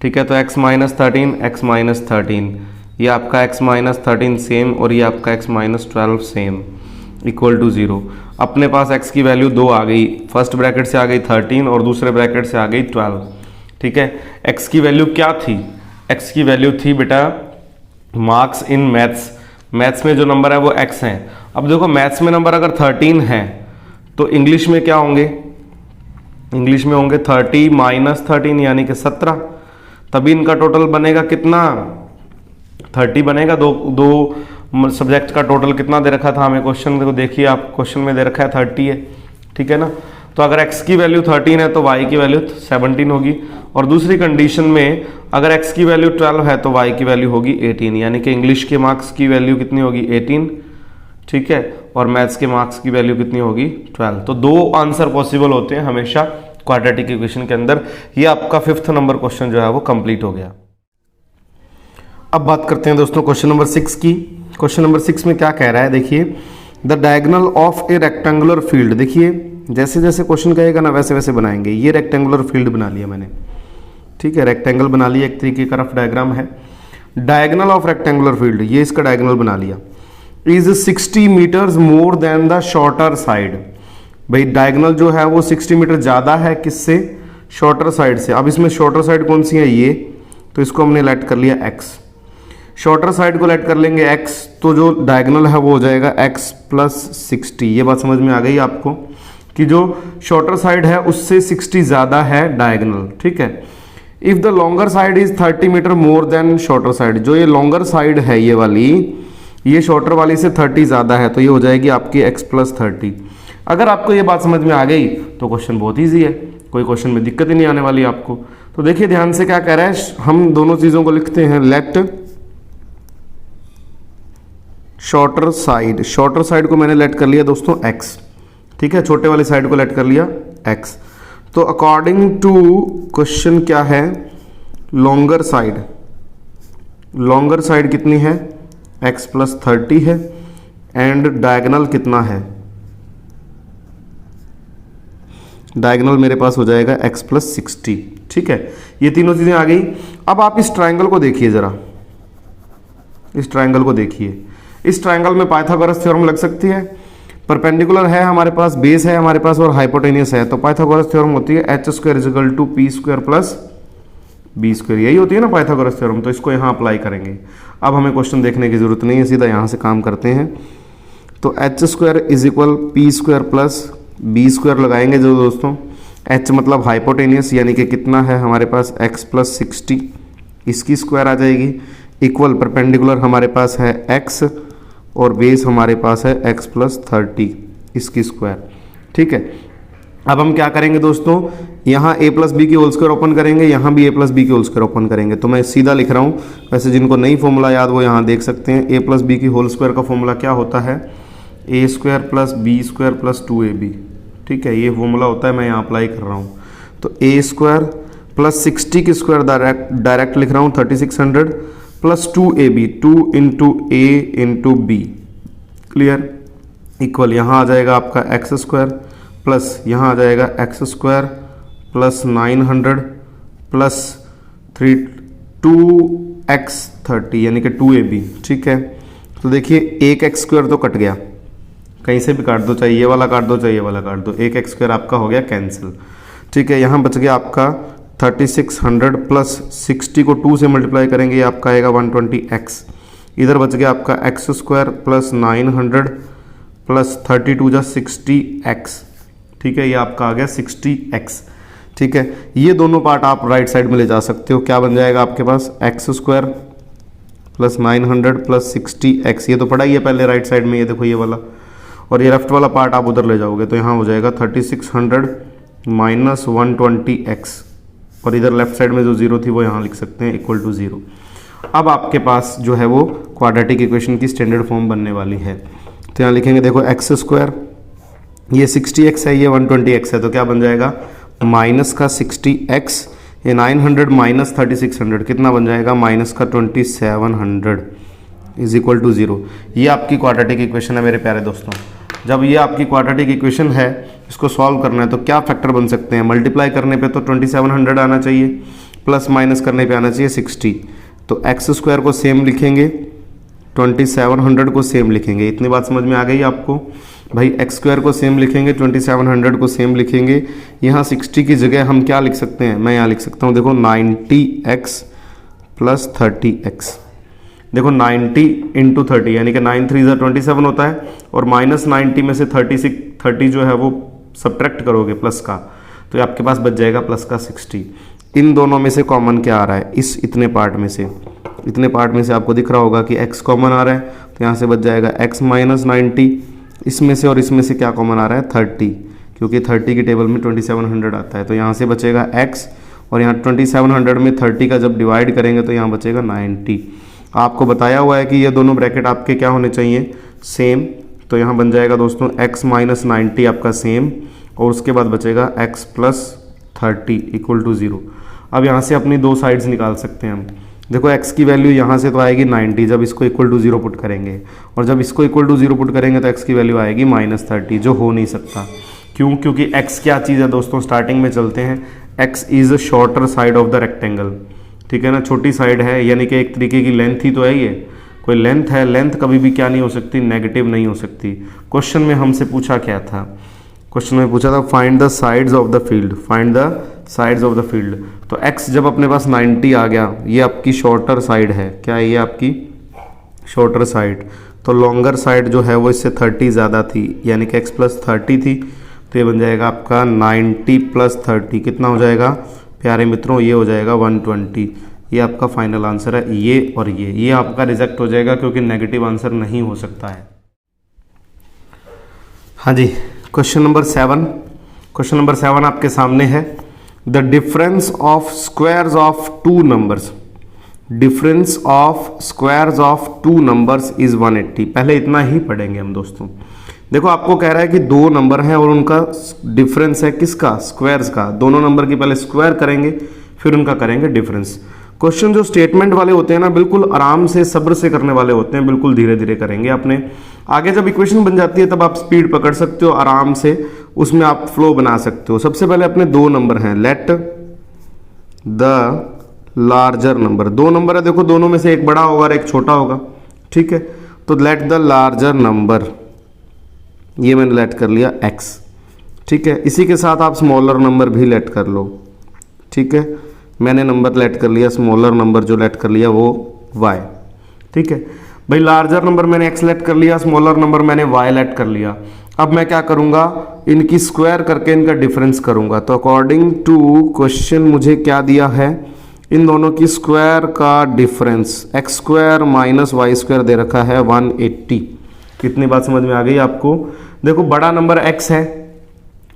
ठीक है, तो x माइनस 13, x माइनस 13, ये आपका x माइनस 13 सेम और ये आपका x minus 12 same equal to 0। अपने पास x की वैल्यू 2 आ गई, फर्स्ट ब्रैकेट से आ गई 13 और दूसरे ब्रैकेट से आ गई 12। ठीक है, x की वैल्यू क्या थी? x की वैल्यू थी बेटा मार्क्स इन मैथ्स, मैथ्स में जो नंबर है वो x है। अब देखो मैथ्स में नंबर अगर 13 है तो इंग्लिश में क्या होंगे? इंग्लिश में होंगे 30 माइनस 13 यानी कि 17, तभी इनका टोटल बनेगा कितना? 30 बनेगा। दो सब्जेक्ट का टोटल कितना दे रखा था हमें क्वेश्चन को, देखिए आप क्वेश्चन में दे रखा है 30 है। ठीक है ना, तो अगर x की वैल्यू 13 है तो y की वैल्यू 17 होगी, और दूसरी कंडीशन में अगर x की वैल्यू 12 है तो y की वैल्यू होगी 18, यानी कि इंग्लिश के मार्क्स की वैल्यू कितनी होगी? 18। ठीक है, और मैथ्स के मार्क्स की वैल्यू कितनी होगी? 12। तो 2 आंसर पॉसिबल होते हैं हमेशा क्वाड्रेटिक इक्वेशन के अंदर। ये आपका 5th नंबर क्वेश्चन जो है वो कंप्लीट हो गया। अब बात करते हैं दोस्तों क्वेश्चन नंबर 6 की। क्वेश्चन नंबर 6 में क्या कह रहा है, देखिए the diagonal of A rectangular field. देखिए जैसे जैसे क्वेश्चन कहेगा ना वैसे वैसे बनाएंगे। ये रेक्टेंगुलर फील्ड बना लिया मैंने, ठीक है, रेक्टेंगल बना लिया, एक तरीके का रफ डायग्राम है। डायगोनल ऑफ रेक्टेंगुलर फील्ड, ये इसका डायगोनल बना लिया, is 60 metres more than the shorter side. भाई डायगोनल जो है वो 60 मीटर ज़्यादा है किससे? शॉर्टर साइड से। अब इसमें शॉर्टर साइड कौन सी है? ये, तो इसको हमने लेट कर लिया x। शॉर्टर साइड को लेट कर लेंगे x, तो जो डायगोनल है वो हो जाएगा x प्लस 60। ये बात समझ में आ गई आपको कि जो शॉर्टर साइड है उससे 60 ज़्यादा है डायगोनल। ठीक है, if the longer side is 30 metre more than shorter side, जो ये लॉन्गर साइड है ये वाली, ये शॉर्टर वाली से 30 ज़्यादा है, तो ये हो जाएगी आपकी x प्लस 30। अगर आपको ये बात समझ में आ गई तो क्वेश्चन बहुत ईजी है, कोई क्वेश्चन में दिक्कत ही नहीं आने वाली आपको। तो देखिए ध्यान से क्या कह रहा है, हम दोनों चीज़ों को लिखते हैं, let shorter side, shorter side को मैंने लेट कर लिया दोस्तों x। ठीक है, छोटे वाली साइड को लेट कर लिया x। तो अकॉर्डिंग टू क्वेश्चन क्या है, लॉन्गर साइड, लॉन्गर साइड कितनी है? x प्लस 30 है, एंड डायगोनल कितना है? डायगोनल मेरे पास हो जाएगा x प्लस 60। ठीक है, ये तीनों चीज़ें आ गई। अब आप इस ट्रायंगल को देखिए ज़रा, इस ट्रायंगल को देखिए। इस ट्रायंगल में पाइथागोरस थ्योरम लग सकती है। परपेंडिकुलर है हमारे पास, बेस है हमारे पास और हाइपोटेनियस है, तो पाइथागोरस थ्योरम होती है h square is equal to p square plus b square, यही होती है ना पाइथागोरस थ्योरम। तो इसको यहाँ अप्लाई करेंगे। अब हमें क्वेश्चन देखने की जरूरत नहीं है, सीधा यहाँ से काम करते हैं। तो h square is equal p square plus b square लगाएंगे जो दोस्तों, h मतलब हाइपोटेनियस यानी कि कितना है हमारे पास x प्लस 60, इसकी स्क्वायर आ जाएगी, इक्वल परपेंडिकुलर हमारे पास है x और बेस हमारे पास है x प्लस 30, इसकी स्क्वायर। ठीक है, अब हम क्या करेंगे दोस्तों, यहाँ a प्लस बी की होल स्क्वायर ओपन करेंगे, यहाँ भी a प्लस बी की होल स्क्वायर ओपन करेंगे। तो मैं सीधा लिख रहा हूँ, वैसे जिनको नहीं फॉर्मूला याद वो यहाँ देख सकते हैं। a प्लस बी की होल स्क्वायर का फॉर्मूला क्या होता है? a square plus b square plus 2ab। ठीक है, ये फॉर्मूला होता है, मैं यहाँ अप्लाई कर रहा हूँ। तो a स्क्वायर प्लस 60 की स्क्वायर डायरेक्ट लिख रहा हूँ 3600 plus 2ab, 2 into a into b, clear, equal यहाँ आ जाएगा आपका एक्स स्क्वायर प्लस यहाँ आ जाएगा x square plus 900 plus 2x30 यानी कि 2ab। ठीक है, तो देखिए एक एक्स स्क्वायर तो कट गया, कहीं से भी काट दो, चाहे ये वाला काट दो चाहे ये वाला काट दो, एक एक्स स्क्वायर आपका हो गया कैंसिल। ठीक है, यहाँ बच गया आपका 3600 प्लस 60 को 2 से मल्टीप्लाई करेंगे, ये आपका आएगा 120x। इधर बच गया आपका एक्स स्क्वायर प्लस 900 प्लस 32 जा 60x। ठीक है, ये आपका आ गया 60x। ठीक है, ये दोनों पार्ट आप राइट साइड में ले जा सकते हो। क्या बन जाएगा आपके पास? X square plus 900 plus 60x, ये तो पढ़ा ही है पहले राइट साइड में, ये देखो ये वाला, और ये लेफ्ट वाला पार्ट आप उधर ले जाओगे तो यहाँ हो जाएगा 3600 माइनस 120x, और इधर लेफ्ट साइड में जो जीरो थी वो यहाँ लिख सकते हैं इक्वल टू 0। अब आपके पास जो है वो क्वाड्रेटिक इक्वेशन की स्टैंडर्ड फॉर्म बनने वाली है। तो यहाँ लिखेंगे देखो एक्स स्क्वायर, ये 60x है, ये 120x है, तो क्या बन जाएगा माइनस का 60x, ये 900 माइनस 3600 कितना बन जाएगा, माइनस का 2700 इज इक्वल टू 0। ये आपकी क्वाड्रेटिक इक्वेशन है मेरे प्यारे दोस्तों। जब ये आपकी क्वाड्रेटिक इक्वेशन है, इसको सॉल्व करना है तो क्या फैक्टर बन सकते हैं, मल्टीप्लाई करने पे तो 2700 आना चाहिए, प्लस माइनस करने पे आना चाहिए 60। तो एक्स स्क्वायर को सेम लिखेंगे, 2700 को सेम लिखेंगे। इतनी बात समझ में आ गई आपको भाई। एक्स स्क्वायर को सेम लिखेंगे, 2700 को सेम लिखेंगे। यहाँ 60 की जगह हम क्या लिख सकते हैं, मैं यहाँ लिख सकता हूँ देखो 90x प्लस 30x। देखो 90 इंटू 30 यानी कि 9 3 27 होता है, और माइनस 90 में से 30 जो है वो सब्ट्रैक्ट करोगे प्लस का, तो आपके पास बच जाएगा प्लस का 60। इन दोनों में से कॉमन क्या आ रहा है, इस इतने पार्ट में से आपको दिख रहा होगा कि x कॉमन आ रहा है, तो यहाँ से बच जाएगा x माइनस 90। इसमें से और इसमें से क्या कॉमन आ रहा है, 30, क्योंकि 30 की टेबल में 2700 आता है, तो यहाँ से बचेगा x, और यहाँ 2700 में 30 का जब डिवाइड करेंगे तो यहाँ बचेगा 90। आपको बताया हुआ है कि ये दोनों ब्रैकेट आपके क्या होने चाहिए, सेम। तो यहाँ बन जाएगा दोस्तों x माइनस 90 आपका सेम, और उसके बाद बचेगा x प्लस 30 इक्वल टू 0। अब यहाँ से अपनी दो साइड्स निकाल सकते हैं हम। देखो x की वैल्यू यहाँ से तो आएगी 90 जब इसको इक्वल टू 0 पुट करेंगे, और जब इसको इक्वल टू 0 पुट करेंगे तो x की वैल्यू आएगी माइनस 30, जो हो नहीं सकता। क्यों, क्योंकि x क्या चीज़ है दोस्तों, स्टार्टिंग में चलते हैं, x is a shorter side of the rectangle, ठीक है ना, छोटी साइड है, यानी कि एक तरीके की लेंथ ही तो है ये, कोई लेंथ है, लेंथ कभी भी क्या नहीं हो सकती, नेगेटिव नहीं हो सकती। क्वेश्चन में हमसे पूछा क्या था, क्वेश्चन में पूछा था find the sides of the field, find the sides of the field. तो x जब अपने पास 90 आ गया, ये आपकी शॉर्टर साइड है, क्या है ये आपकी शॉर्टर साइड, तो लॉन्गर साइड जो है वो इससे 30 ज़्यादा थी, यानी कि x प्लस 30 थी, तो ये बन जाएगा आपका 90 प्लस 30 कितना हो जाएगा प्यारे मित्रों, ये हो जाएगा 120। ये आपका फाइनल आंसर है, ये और ये आपका रिजेक्ट हो जाएगा क्योंकि नेगेटिव आंसर नहीं हो सकता है। हाँ जी, क्वेश्चन नंबर 7, क्वेश्चन नंबर 7 आपके सामने है। The difference of squares of two numbers, difference of squares of two numbers is 180। पहले इतना ही पढ़ेंगे हम दोस्तों। देखो आपको कह रहा है कि दो नंबर हैं और उनका डिफरेंस है किसका, स्क्वायर्स का। दोनों नंबर की पहले स्क्वायर करेंगे, फिर उनका करेंगे डिफरेंस। क्वेश्चन जो स्टेटमेंट वाले होते हैं ना, बिल्कुल आराम से सब्र से करने वाले होते हैं, बिल्कुल धीरे धीरे करेंगे अपने। आगे जब इक्वेशन बन जाती है तब आप स्पीड पकड़ सकते हो, आराम से उसमें आप फ्लो बना सकते हो। सबसे पहले अपने दो नंबर हैं, लेट द लार्जर नंबर, दो नंबर है, देखो दोनों में से एक बड़ा होगा और एक छोटा होगा, ठीक है। तो लेट द लार्जर नंबर, ये मैंने लेट कर लिया x, ठीक है। इसी के साथ आप स्मॉलर नंबर भी लेट कर लो, ठीक है। मैंने नंबर लेट कर लिया, स्मॉलर नंबर जो लेट कर लिया वो y, ठीक है भाई। लार्जर नंबर मैंने x लेट कर लिया, स्मॉलर नंबर मैंने y लेट कर लिया। अब मैं क्या करूंगा, इनकी स्क्वायर करके इनका डिफरेंस करूंगा। तो अकॉर्डिंग टू क्वेश्चन मुझे क्या दिया है, इन दोनों की स्क्वायर का difference x square minus y square दे रखा है 180। कितनी बात समझ में आ गई आपको। देखो बड़ा नंबर x है,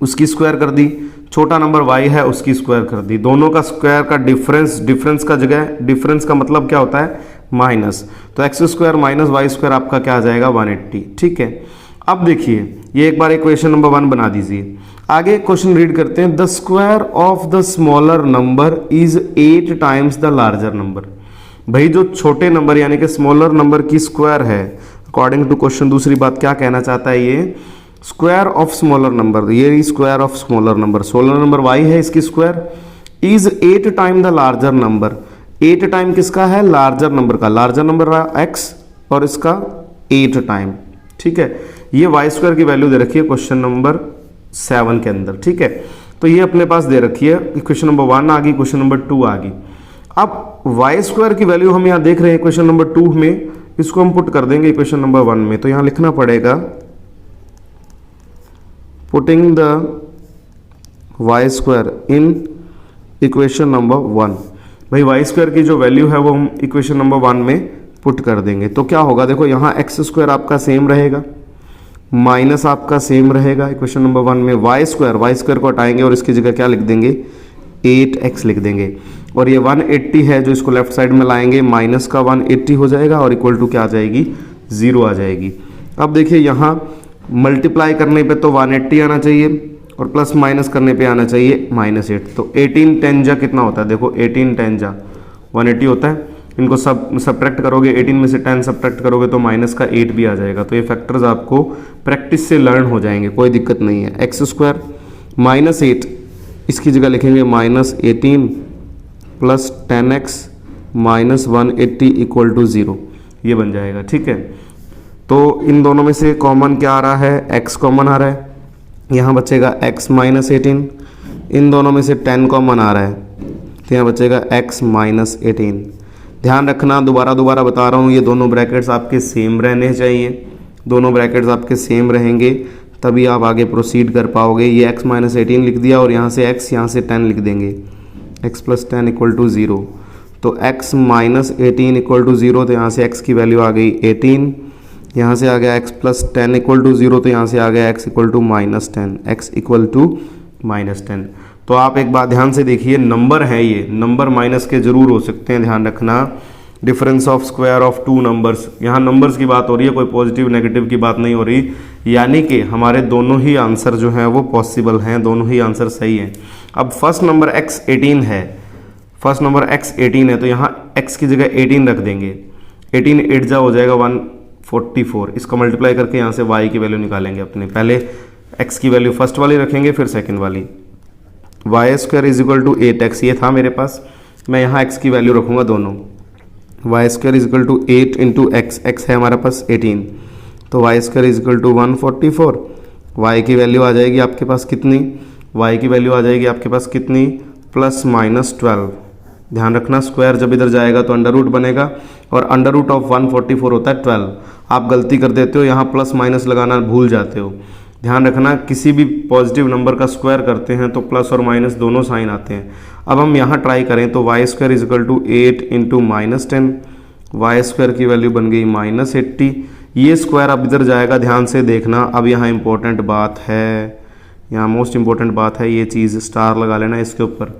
उसकी स्क्वायर कर दी, छोटा नंबर y है, उसकी स्क्वायर कर दी। दोनों का स्क्वायर का डिफरेंस, डिफरेंस का जगह, डिफरेंस का मतलब क्या होता है, माइनस। तो x square minus y square आपका क्या आ जाएगा 180, ठीक है। अब देखिए ये एक बार इक्वेशन नंबर 1 बना दीजिए। आगे क्वेश्चन रीड करते हैं। The square of the smaller number is 8 times the larger number. भाई जो छोटे नंबर यानी कि स्मॉलर नंबर की स्क्वायर है, अकॉर्डिंग टू क्वेश्चन दूसरी बात क्या कहना चाहता है ये, स्क्वायर ऑफ स्मॉलर नंबर, ये square of smaller number, smaller number y है, इसकी square is 8 time the larger number. 8 time किसका है, लार्जर नंबर का, लार्जर नंबर रहा x और इसका 8 टाइम, ठीक है। ये y स्क्वायर की वैल्यू दे रखी है क्वेश्चन नंबर 7 के अंदर, ठीक है। तो ये अपने पास दे रखी है, क्वेश्चन नंबर 1 आ गई, क्वेश्चन नंबर 2 आ गई। अब y स्क्वायर की वैल्यू हम यहाँ देख रहे हैं क्वेश्चन नंबर 2 में, इसको हम पुट कर देंगे इक्वेशन नंबर 1 में। तो यहाँ लिखना पड़ेगा putting the y square in equation number 1। भाई y स्क्वायर की जो वैल्यू है वो हम इक्वेशन नंबर 1 में पुट कर देंगे। तो क्या होगा, देखो यहाँ x स्क्वायर आपका सेम रहेगा, माइनस आपका सेम रहेगा इक्वेशन नंबर 1 में। y स्क्वायर को हटाएंगे और इसकी जगह क्या लिख देंगे, 8x लिख देंगे। और ये 180 है जो इसको लेफ्ट साइड में लाएंगे, माइनस का 180 हो जाएगा और इक्वल टू क्या आ जाएगी, 0 आ जाएगी। अब देखिए यहाँ मल्टीप्लाई करने पे तो 180 आना चाहिए और प्लस माइनस करने पे आना चाहिए -8। तो 18 10 जा कितना होता है, देखो 18 10 जा 180 होता है। इनको सब्ट्रैक्ट करोगे, 18 में से 10 सब्ट्रैक्ट करोगे तो माइनस का 8 भी आ जाएगा। तो ये फैक्टर्स आपको प्रैक्टिस से लर्न हो जाएंगे, कोई दिक्कत नहीं है। x² -8 इसकी जगह लिखेंगे -18 plus 10x minus 180 equal to 0, ये बन जाएगा। ठीक है, तो इन दोनों में से कॉमन क्या आ रहा है, x कॉमन आ रहा है, यहाँ बचेगा x -18। इन दोनों में से 10 कॉमन आ रहा है तो यहाँ बचेगा x -18। ध्यान रखना, दोबारा बता रहा हूँ, ये दोनों ब्रैकेट्स आपके सेम रहने चाहिए। दोनों ब्रैकेट्स आपके सेम रहेंगे तभी आप आगे प्रोसीड कर पाओगे। ये x -18 लिख दिया और यहाँ से x, यहाँ से 10 लिख देंगे, x + 10 = 0। तो x -18 = 0, तो यहाँ से x की वैल्यू आ गई 18। यहाँ से आ गया x + 10 = 0, तो यहाँ से आ गया x = -10, x = -10। तो आप एक बात ध्यान से देखिए, नंबर है ये, नंबर माइनस के जरूर हो सकते हैं, ध्यान रखना। Difference of square of 2 numbers, यहाँ नंबर्स की बात हो रही है, कोई पॉजिटिव नेगेटिव की बात नहीं हो रही। यानी कि हमारे दोनों ही आंसर जो हैं वो पॉसिबल हैं, दोनों ही आंसर सही हैं। अब फर्स्ट नंबर x18 है, फर्स्ट नंबर x18 है, तो यहाँ x की जगह 18 रख देंगे। 18 8 जा हो जाएगा 144। इसको मल्टीप्लाई करके यहाँ से y की वैल्यू निकालेंगे अपने। पहले x की वैल्यू फर्स्ट वाली रखेंगे, फिर सेकंड वाली। y² = 8x, ये था मेरे पास, मैं यहाँ x की वैल्यू रखूँगा दोनों। y² = 8 × x, x है हमारे पास 18, तो y² = 144। y की वैल्यू आ जाएगी आपके पास कितनी, y की वैल्यू आ जाएगी आपके पास कितनी, +-12। ध्यान रखना, स्क्वायर जब इधर जाएगा तो अंडर रूट बनेगा, और अंडर रूट ऑफ 144 होता है 12। आप गलती कर देते हो, यहाँ प्लस माइनस लगाना भूल जाते हो। ध्यान रखना, किसी भी पॉजिटिव नंबर का स्क्वायर करते हैं तो प्लस और माइनस दोनों साइन आते हैं। अब हम यहाँ ट्राई करें तो y² = 8 × -10, y² की वैल्यू बन गई -80। ये स्क्वायर अब इधर जाएगा, ध्यान से देखना। अब यहाँ इंपॉर्टेंट बात है, यहाँ मोस्ट इंपॉर्टेंट बात है, ये चीज़ स्टार लगा लेना इसके ऊपर।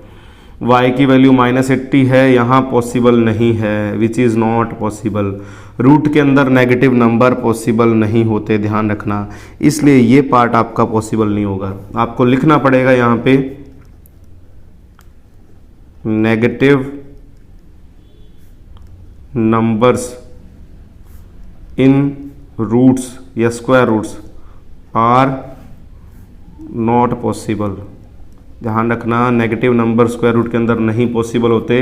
y की वैल्यू -80 है, यहाँ पॉसिबल नहीं है, which is not possible. Root के अंदर नेगेटिव नंबर पॉसिबल नहीं होते, ध्यान रखना, इसलिए ये पार्ट आपका पॉसिबल नहीं होगा। आपको लिखना पड़ेगा यहाँ पे नेगेटिव नंबर्स इन रूट्स या square roots are not possible. ध्यान रखना, नेगेटिव नंबर स्क्वायर रूट के अंदर नहीं पॉसिबल होते,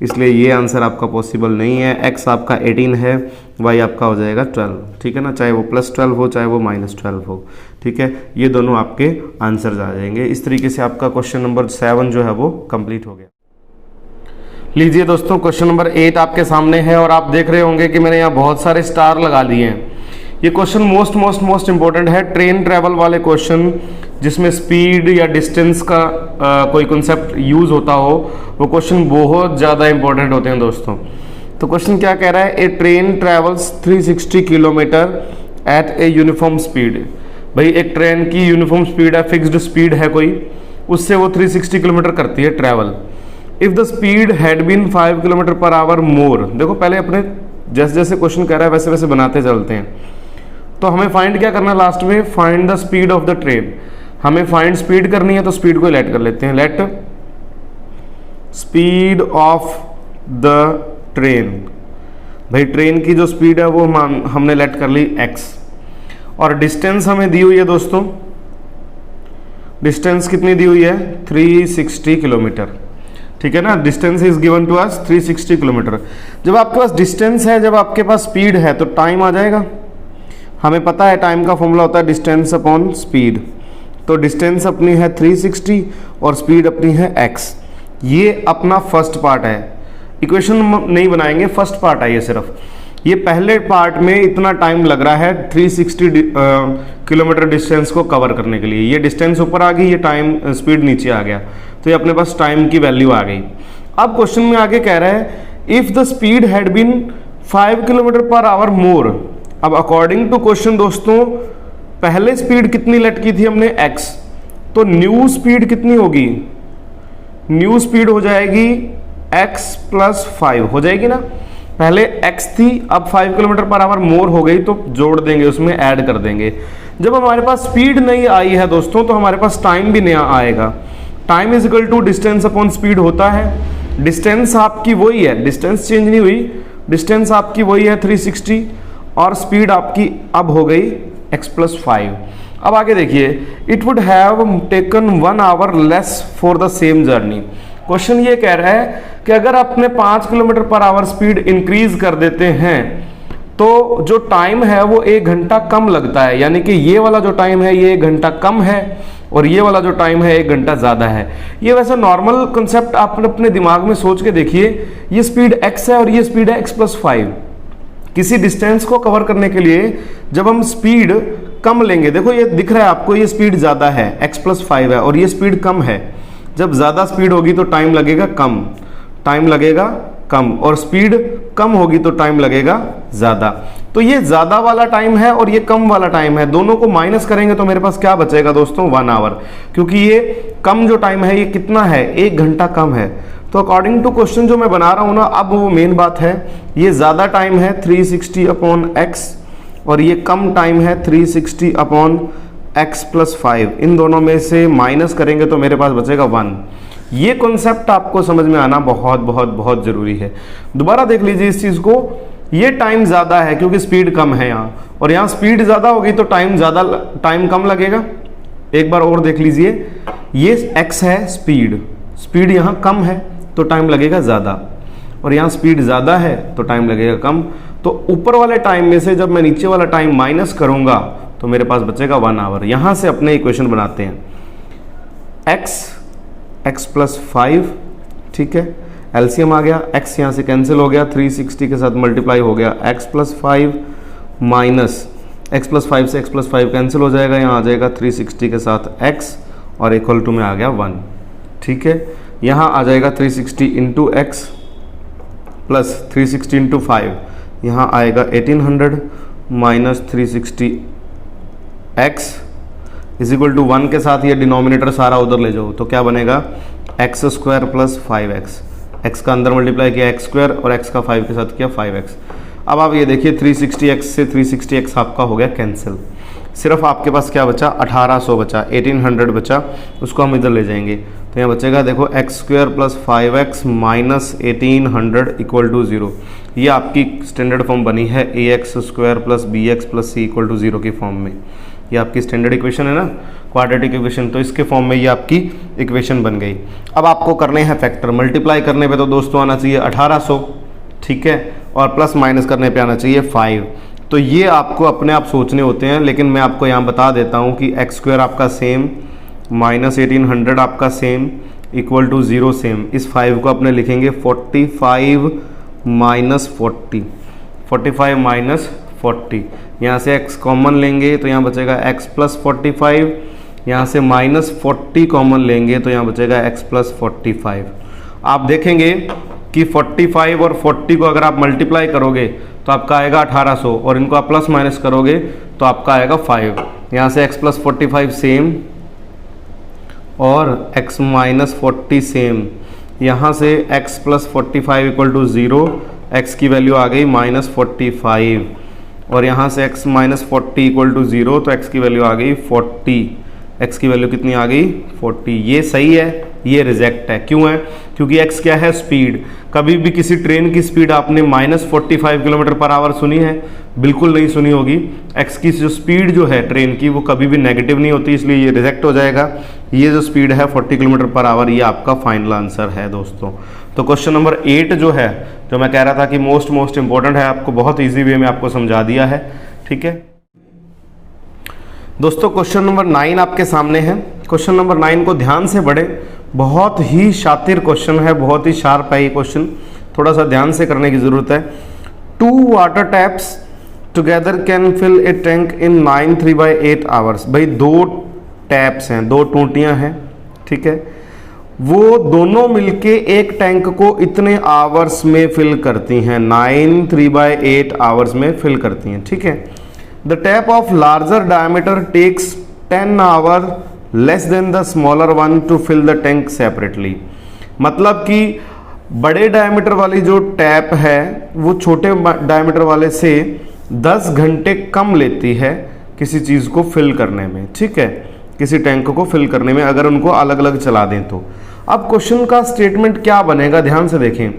इसलिए ये आंसर आपका पॉसिबल नहीं है। x आपका 18 है, y आपका हो जाएगा 12। ठीक है ना, चाहे वो +12 हो चाहे वो -12 हो। ठीक है, ये दोनों आपके आंसर्स आ जाएंगे। इस तरीके से आपका क्वेश्चन नंबर 7 जो है वो कंप्लीट हो गया। लीजिए दोस्तों, क्वेश्चन नंबर 8 आपके सामने है और आप देख रहे होंगे कि मैंने यहाँ बहुत सारे स्टार लगा दिए हैं। ये क्वेश्चन मोस्ट इंपॉर्टेंट है, ट्रेन ट्रैवल वाले क्वेश्चन जिसमें स्पीड या डिस्टेंस का कोई कॉन्सेप्ट यूज होता हो, वो क्वेश्चन बहुत ज़्यादा इंपॉर्टेंट होते हैं दोस्तों। तो क्वेश्चन क्या कह रहा है, a train travels 360 kilometre at a uniform speed. भाई एक ट्रेन की यूनिफॉर्म स्पीड है, फिक्स्ड स्पीड है कोई, उससे वो 360 किलोमीटर करती है travel. If the speed had been 5 km/h more. देखो पहले अपने जैसे जैसे क्वेश्चन कह रहा है वैसे वैसे बनाते चलते हैं। तो हमें फाइंड क्या करना है लास्ट में, find the speed of the train. हमें फाइंड स्पीड करनी है, तो स्पीड को लेट कर लेते हैं, let speed of the train. भाई ट्रेन की जो स्पीड है वो हमने लेट कर ली x, और डिस्टेंस हमें दी हुई है दोस्तों, डिस्टेंस कितनी दी हुई है 360 किलोमीटर। ठीक है ना, distance is given to us 360 kilometre. जब आपके पास डिस्टेंस है, जब आपके पास स्पीड है, तो टाइम आ जाएगा। हमें पता है टाइम का फॉर्मूला होता है डिस्टेंस अपॉन स्पीड। तो डिस्टेंस अपनी है 360 और स्पीड अपनी है x। ये अपना फर्स्ट पार्ट है, इक्वेशन नहीं बनाएंगे, फर्स्ट पार्ट है ये सिर्फ। ये पहले पार्ट में इतना टाइम लग रहा है 360 किलोमीटर डिस्टेंस को कवर करने के लिए। ये डिस्टेंस ऊपर आ गई, ये टाइम स्पीड नीचे आ गया, तो ये अपने पास टाइम की वैल्यू आ गई। अब क्वेश्चन में आगे कह रहा है if the speed had been 5 km/h more. अब अकॉर्डिंग टू क्वेश्चन दोस्तों, पहले स्पीड कितनी लेट की थी हमने x, तो न्यू स्पीड कितनी होगी, न्यू स्पीड हो जाएगी x + 5 हो जाएगी ना। पहले x थी, अब 5 km/h मोर हो गई, तो जोड़ देंगे उसमें, ऐड कर देंगे। जब हमारे पास स्पीड नई आई है दोस्तों तो हमारे पास टाइम भी नया आएगा। Time is equal to distance upon speed होता है। डिस्टेंस आपकी वही है, डिस्टेंस चेंज नहीं हुई, डिस्टेंस आपकी वही है 360 और स्पीड आपकी अब हो गई x+5। अब आगे देखिए, it would have taken 1 hour less for the same journey. Question ये कह रहा है कि अगर आपने 5 kilometre per hour speed increase कर देते हैं तो जो टाइम है वो 1 घंटा कम लगता है, यानी कि ये वाला जो टाइम है ये 1 घंटा कम है और ये वाला जो टाइम है 1 घंटा ज़्यादा है। ये वैसे नॉर्मल कंसेप्ट आप अपने दिमाग में सोच के देखिए, ये स्पीड x है और ये स्पीड है x+5। किसी डिस्टेंस को कवर करने के लिए जब हम स्पीड कम लेंगे, देखो ये दिख रहा है आपको, ये स्पीड ज़्यादा है x+5 है और ये स्पीड कम है। जब ज़्यादा स्पीड होगी तो टाइम लगेगा कम, टाइम लगेगा कम, और स्पीड कम होगी तो टाइम लगेगा ज़्यादा। तो ये ज़्यादा वाला टाइम है और ये कम वाला टाइम है, दोनों को माइनस करेंगे तो मेरे पास क्या बचेगा दोस्तों, 1 आवर, क्योंकि ये कम जो टाइम है ये कितना है, 1 घंटा कम है। तो अकॉर्डिंग टू क्वेश्चन जो मैं बना रहा हूँ ना, अब वो मेन बात है, ये ज़्यादा टाइम है 360/x और ये कम टाइम है 360/x+5। इन दोनों में से माइनस करेंगे तो मेरे पास बचेगा 1। ये कॉन्सेप्ट आपको समझ में आना बहुत बहुत बहुत ज़रूरी है। दोबारा देख लीजिए इस चीज़ को, ये टाइम ज़्यादा है क्योंकि स्पीड कम है यहाँ, और यहाँ स्पीड ज़्यादा होगी तो टाइम कम लगेगा। एक बार और देख लीजिए, ये x है स्पीड, स्पीड यहाँ कम है तो टाइम लगेगा ज़्यादा, और यहाँ स्पीड ज़्यादा है तो टाइम लगेगा कम। तो ऊपर वाले टाइम में से जब मैं नीचे वाला टाइम माइनस करूँगा तो मेरे पास बचेगा 1 आवर। यहाँ से अपने इक्वेशन बनाते हैं, x+5, ठीक है, एलसीएम आ गया, x यहाँ से कैंसिल हो गया, 360 के साथ मल्टीप्लाई हो गया, x+5 माइनस x+5 से x+5 कैंसिल हो जाएगा, यहाँ आ जाएगा 360 के साथ x और इक्वल टू में आ गया 1, ठीक है। यहाँ आ जाएगा 360 इंटू x प्लस 360 इंटू 5, यहाँ आएगा 1800 minus 360x is equal to 1 के साथ ये डिनोमिनेटर सारा उधर ले जाओ तो क्या बनेगा, x² प्लस 5x, x का अंदर मल्टीप्लाई किया x² और x का 5 के साथ किया 5x। अब आप ये देखिए 360x से 360x आपका हो गया कैंसिल, सिर्फ आपके पास क्या बचा, 1800 बचा, 1800 बचा, उसको हम इधर ले जाएंगे तो यहाँ बचेगा देखो x² plus 5x minus 1800 equal to 0। ये आपकी स्टैंडर्ड फॉर्म बनी है ax² plus bx plus c equal to 0 की फॉर्म में। ये आपकी स्टैंडर्ड इक्वेशन है ना, क्वाड्रेटिक इक्वेशन, तो इसके फॉर्म में ये आपकी इक्वेशन बन गई। अब आपको करने हैं फैक्टर, मल्टीप्लाई करने पे तो दोस्तों आना चाहिए 1800, ठीक है, और प्लस माइनस करने पे आना चाहिए 5। तो ये आपको अपने आप सोचने होते हैं, लेकिन मैं आपको यहाँ बता देता हूँ कि x² आपका सेम, माइनस 1800 आपका सेम, इक्वल टू 0 सेम। इस 5 को अपने लिखेंगे 45 माइनस 40, 45 माइनस 40, यहाँ से x कॉमन लेंगे तो यहाँ बचेगा x प्लस 45, यहाँ से माइनस 40 कॉमन लेंगे तो यहाँ बचेगा x प्लस 45। आप देखेंगे कि 45 और 40 को अगर आप मल्टीप्लाई करोगे तो आपका आएगा 1800, और इनको आप प्लस माइनस करोगे तो आपका आएगा 5। यहाँ से x प्लस 45 सेम और x माइनस 40 सेम, यहाँ से x plus 45 equal to 0, x की वैल्यू आ गई माइनस 45, और यहाँ से x माइनस 40 इक्वल टू 0 तो x की वैल्यू आ गई 40, x की वैल्यू कितनी आ गई 40। ये सही है, ये रिजेक्ट है, क्यों है, क्योंकि x क्या है, स्पीड। कभी भी किसी ट्रेन की स्पीड आपने माइनस 45 किलोमीटर पर आवर सुनी है, बिल्कुल नहीं सुनी होगी। x की जो स्पीड जो है ट्रेन की वो कभी भी नेगेटिव नहीं होती, इसलिए ये रिजेक्ट हो जाएगा। ये जो स्पीड है 40 किलोमीटर पर आवर, ये आपका फाइनल आंसर है दोस्तों। तो क्वेश्चन नंबर 8 जो है, जो मैं कह रहा था कि मोस्ट इंपॉर्टेंट है, आपको बहुत ईजी वे में आपको समझा दिया है, ठीक है दोस्तों। क्वेश्चन नंबर 9 आपके सामने है। क्वेश्चन नंबर 9 को ध्यान से पढ़े, बहुत ही शातिर क्वेश्चन है, बहुत ही शार्प है ये क्वेश्चन, थोड़ा सा ध्यान से करने की ज़रूरत है। 2 water taps together can fill a tank in 9 3/8 hours. भाई 2 टैप्स हैं, 2 टूटियाँ हैं, ठीक है, वो दोनों मिलके एक टैंक को इतने आवर्स में फिल करती हैं, 9 3/8 आवर्स में फिल करती हैं, ठीक है। The tap of larger diameter takes 10 hour less than the smaller one to fill the tank separately. मतलब कि बड़े डायमीटर वाली जो टैप है वो छोटे डायमीटर वाले से 10 घंटे कम लेती है किसी चीज़ को फिल करने में, ठीक है, किसी टैंक को फिल करने में, अगर उनको अलग अलग चला दें तो। अब क्वेश्चन का स्टेटमेंट क्या बनेगा, ध्यान से देखें।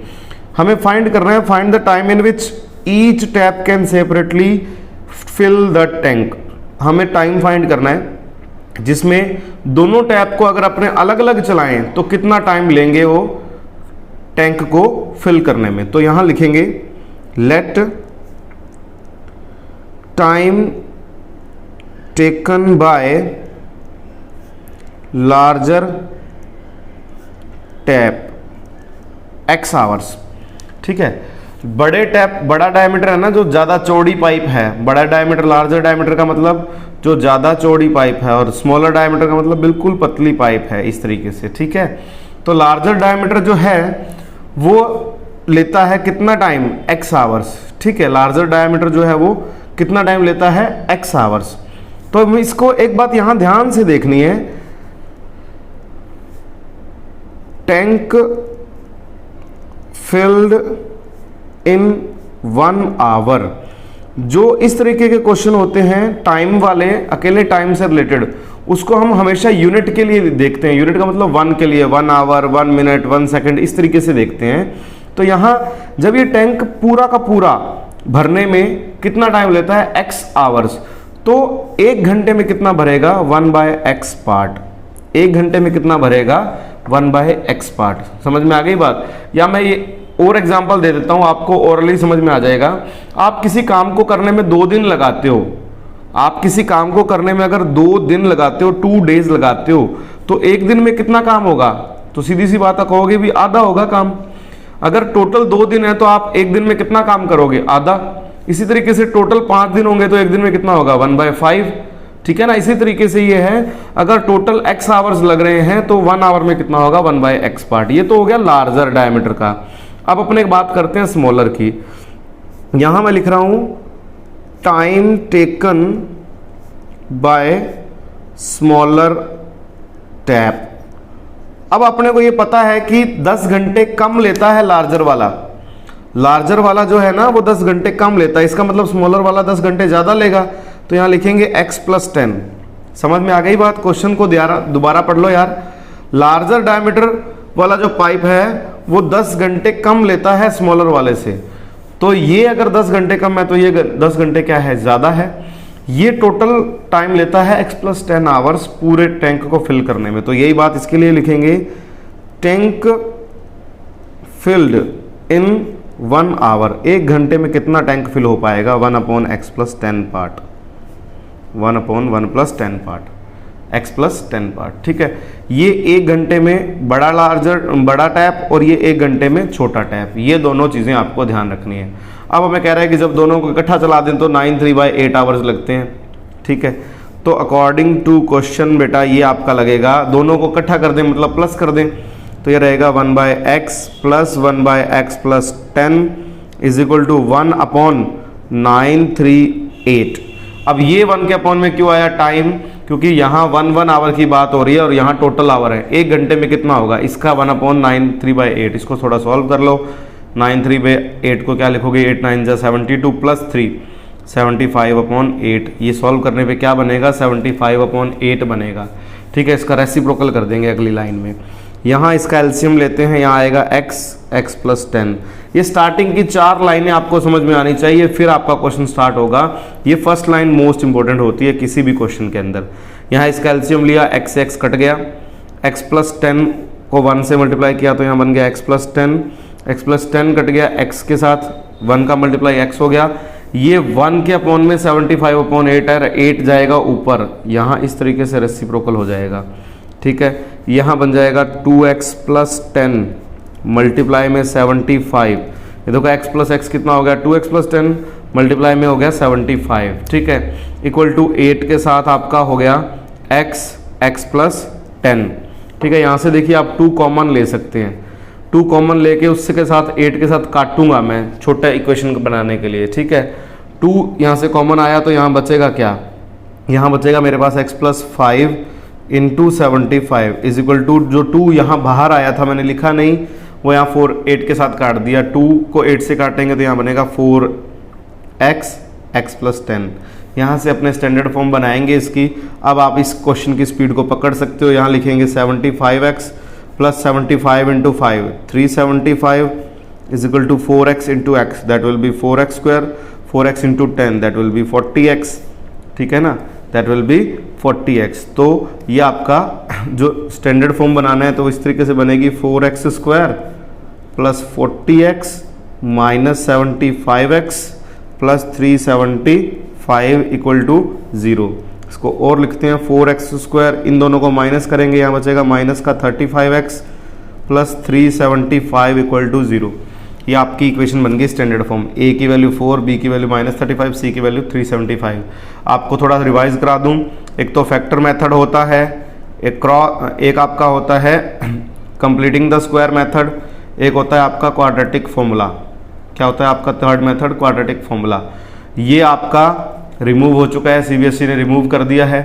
हमें फाइंड करना है, find the time in which each tap can separately fill the tank. हमें टाइम फाइंड करना है जिसमें दोनों टैप को अगर अपने अलग अलग चलाएं तो कितना टाइम लेंगे वो टैंक को फिल करने में। तो यहां लिखेंगे let time taken by larger tap x hours, ठीक है। बड़े टैप, बड़ा डायमीटर है ना, जो ज़्यादा चौड़ी पाइप है, बड़ा डायमीटर, लार्जर डायमीटर का मतलब जो ज़्यादा चौड़ी पाइप है, और स्मॉलर डायमीटर का मतलब बिल्कुल पतली पाइप है, इस तरीके से, ठीक है। तो लार्जर डायमीटर जो है वो लेता है कितना टाइम, एक्स आवर्स, ठीक है। लार्जर डायमीटर जो है वो कितना टाइम लेता है, एक्स आवर्स। तो इसको एक बात यहां ध्यान से देखनी है, टैंक फिल्ड इन 1 आवर। जो इस तरीके के क्वेश्चन होते हैं टाइम वाले, अकेले टाइम से रिलेटेड, उसको हम हमेशा यूनिट के लिए देखते हैं। यूनिट का मतलब 1 के लिए, 1 आवर, 1 मिनट, 1 सेकंड, इस तरीके से देखते हैं। तो यहां जब ये टैंक पूरा का पूरा भरने में कितना टाइम लेता है, x आवर्स, तो 1 घंटे में कितना भरेगा, 1/x पार्ट। 1 घंटे में कितना भरेगा, 1/x पार्ट। समझ में आ गई बात? या मैं ये और एग्जांपल दे देता हूं, आपको ओरली समझ में आ जाएगा। आप किसी काम को करने में 2 दिन लगाते हो, आप किसी काम को करने में अगर 2 दिन लगाते हो, 2 डेज लगाते हो, तो 1 दिन में कितना काम होगा? तो सीधी सी बात है, कहोगे भी आधा होगा काम। अगर टोटल 2 दिन है तो आप 1 दिन में कितना काम करोगे, आधा। इसी तरीके से टोटल 5 दिन होंगे तो 1 दिन में कितना होगा, 1/5, ठीक है ना। इसी तरीके से ये है, अगर टोटल x आवर्स लग रहे हैं तो 1 आवर में कितना होगा, 1/x पार्ट। ये तो हो गया लार्जर डायमीटर का। अब अपने एक बात करते हैं स्मॉलर की। यहां मैं लिख रहा हूं time taken bye smaller tap. अब अपने को ये पता है कि 10 घंटे कम लेता है लार्जर वाला। लार्जर वाला जो है ना वो 10 घंटे कम लेता है, इसका मतलब स्मॉलर वाला 10 घंटे ज्यादा लेगा। तो यहां लिखेंगे x + 10। समझ में आ गई बात? क्वेश्चन को दोबारा पढ़ लो यार। लार्जर डायमीटर वाला जो पाइप है वो 10 घंटे कम लेता है स्मॉलर वाले से। तो ये अगर 10 घंटे कम है तो ये 10 घंटे क्या है, ज्यादा है। ये टोटल टाइम लेता है x + 10 आवर्स पूरे टैंक को फिल करने में। तो यही बात इसके लिए लिखेंगे, टैंक फिल्ड इन 1 आवर। 1 घंटे में कितना टैंक फिल हो पाएगा, 1/x + 10 part, 1/1 + 10 part, x + 10 part, ठीक है। ये 1 घंटे में बड़ा टैप और ये 1 घंटे में छोटा टैप, ये दोनों चीज़ें आपको ध्यान रखनी है। अब हमें कह रहा है कि जब दोनों को इकट्ठा चला दें तो 9/3/8 आवर्स लगते हैं, ठीक है। तो अकॉर्डिंग टू क्वेश्चन बेटा ये आपका लगेगा, दोनों को इकट्ठा कर दें मतलब प्लस कर दें, तो ये रहेगा 1/x + 1/x + 10 = 1/938। अब ये 1 के अपॉन में क्यों आया टाइम, क्योंकि यहाँ 1 आवर की बात हो रही है और यहाँ टोटल आवर है। 1 घंटे में कितना होगा, इसका 1/938। इसको थोड़ा सॉल्व कर लो। 9/3/8 को क्या लिखोगे, 8 9 जा 72 + 3 75/8। ये सॉल्व करने पे क्या बनेगा, 75/8 बनेगा, ठीक है। इसका रेसिप्रोकल कर देंगे अगली लाइन में। यहाँ इसका एलसीएम लेते हैं, यहाँ आएगा x + 10। ये स्टार्टिंग की 4 लाइनें आपको समझ में आनी चाहिए, फिर आपका क्वेश्चन स्टार्ट होगा। ये फर्स्ट लाइन मोस्ट इंपॉर्टेंट होती है किसी भी क्वेश्चन के अंदर। यहाँ इसका एलसीएम लिया, x से x कट गया, x + 10 को 1 से मल्टीप्लाई किया तो यहाँ बन गया x + 10, x + 10 कट गया, x के साथ 1 का मल्टीप्लाई x हो गया। ये 1 के अपॉन में 75/8 है, 8 जाएगा ऊपर, यहाँ इस तरीके से रेसिप्रोकल हो जाएगा, ठीक है। यहाँ बन जाएगा 2x + 10 मल्टीप्लाई में 75। ये देखो x + x कितना हो गया, 2x + 10 मल्टीप्लाई में हो गया 75, ठीक है, = 8 के साथ आपका हो गया x + 10, ठीक है। यहाँ से देखिए आप 2 कॉमन ले सकते हैं, 2 कॉमन लेके उससे के साथ 8 के साथ काटूंगा मैं छोटा इक्वेशन बनाने के लिए, ठीक है। 2 यहाँ से कॉमन आया तो यहाँ बचेगा क्या, यहाँ बचेगा मेरे पास x + 5 × 75 = जो 2 यहाँ बाहर आया था मैंने लिखा नहीं, वो यहाँ 4 8 के साथ काट दिया। 2 को 8 से काटेंगे तो यहाँ बनेगा 4x + 10। यहाँ से अपने स्टैंडर्ड फॉर्म बनाएंगे इसकी। अब आप इस क्वेश्चन की स्पीड को पकड़ सकते हो। यहाँ लिखेंगे 75x plus 75 into 5, 375 is equal to 4x into x, that will be 4x square, 4x into 10 that will be 40x, ठीक है ना, दैट विल बी 40x। तो ये आपका जो स्टैंडर्ड फॉर्म बनाना है तो इस तरीके से बनेगी 4x square plus 40x minus 75x plus 375 equal to 0। इसको और लिखते हैं 4x स्क्वायर, इन दोनों को माइनस करेंगे, यहाँ बचेगा माइनस का 35x प्लस 375 इक्वल टू 0। ये आपकी इक्वेशन बन गई स्टैंडर्ड फॉर्म। a की वैल्यू 4, b की वैल्यू -35, c की वैल्यू 375। आपको थोड़ा रिवाइज करा दूं, एक तो फैक्टर मेथड होता है, एक आपका होता है कंप्लीटिंग द स्क्वायर मेथड, एक होता है आपका क्वाड्रेटिक फॉर्मूला। क्या होता है आपका थर्ड मेथड? Quadratic formula. ये आपका रिमूव हो चुका है, सीबीएसई ने रिमूव कर दिया है।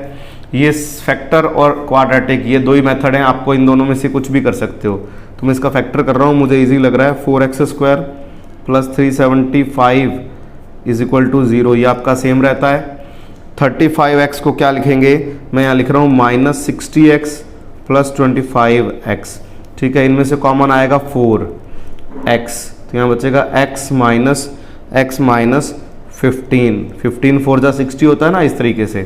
ये फैक्टर और क्वाड्रेटिक ये दो ही मेथड हैं, आपको इन दोनों में से कुछ भी कर सकते हो। तो मैं इसका फैक्टर कर रहा हूँ, मुझे इजी लग रहा है। 4x square plus 375 is equal to 0, ये आपका सेम रहता है। 35x को क्या लिखेंगे? मैं यहाँ लिख रहा हूँ माइनस 60x प्लस 25x, ठीक है। इनमें से कॉमन आएगा 4x, तो यहाँ बचेगा x माइनस 15 4 जा 60 होता है ना, इस तरीके से।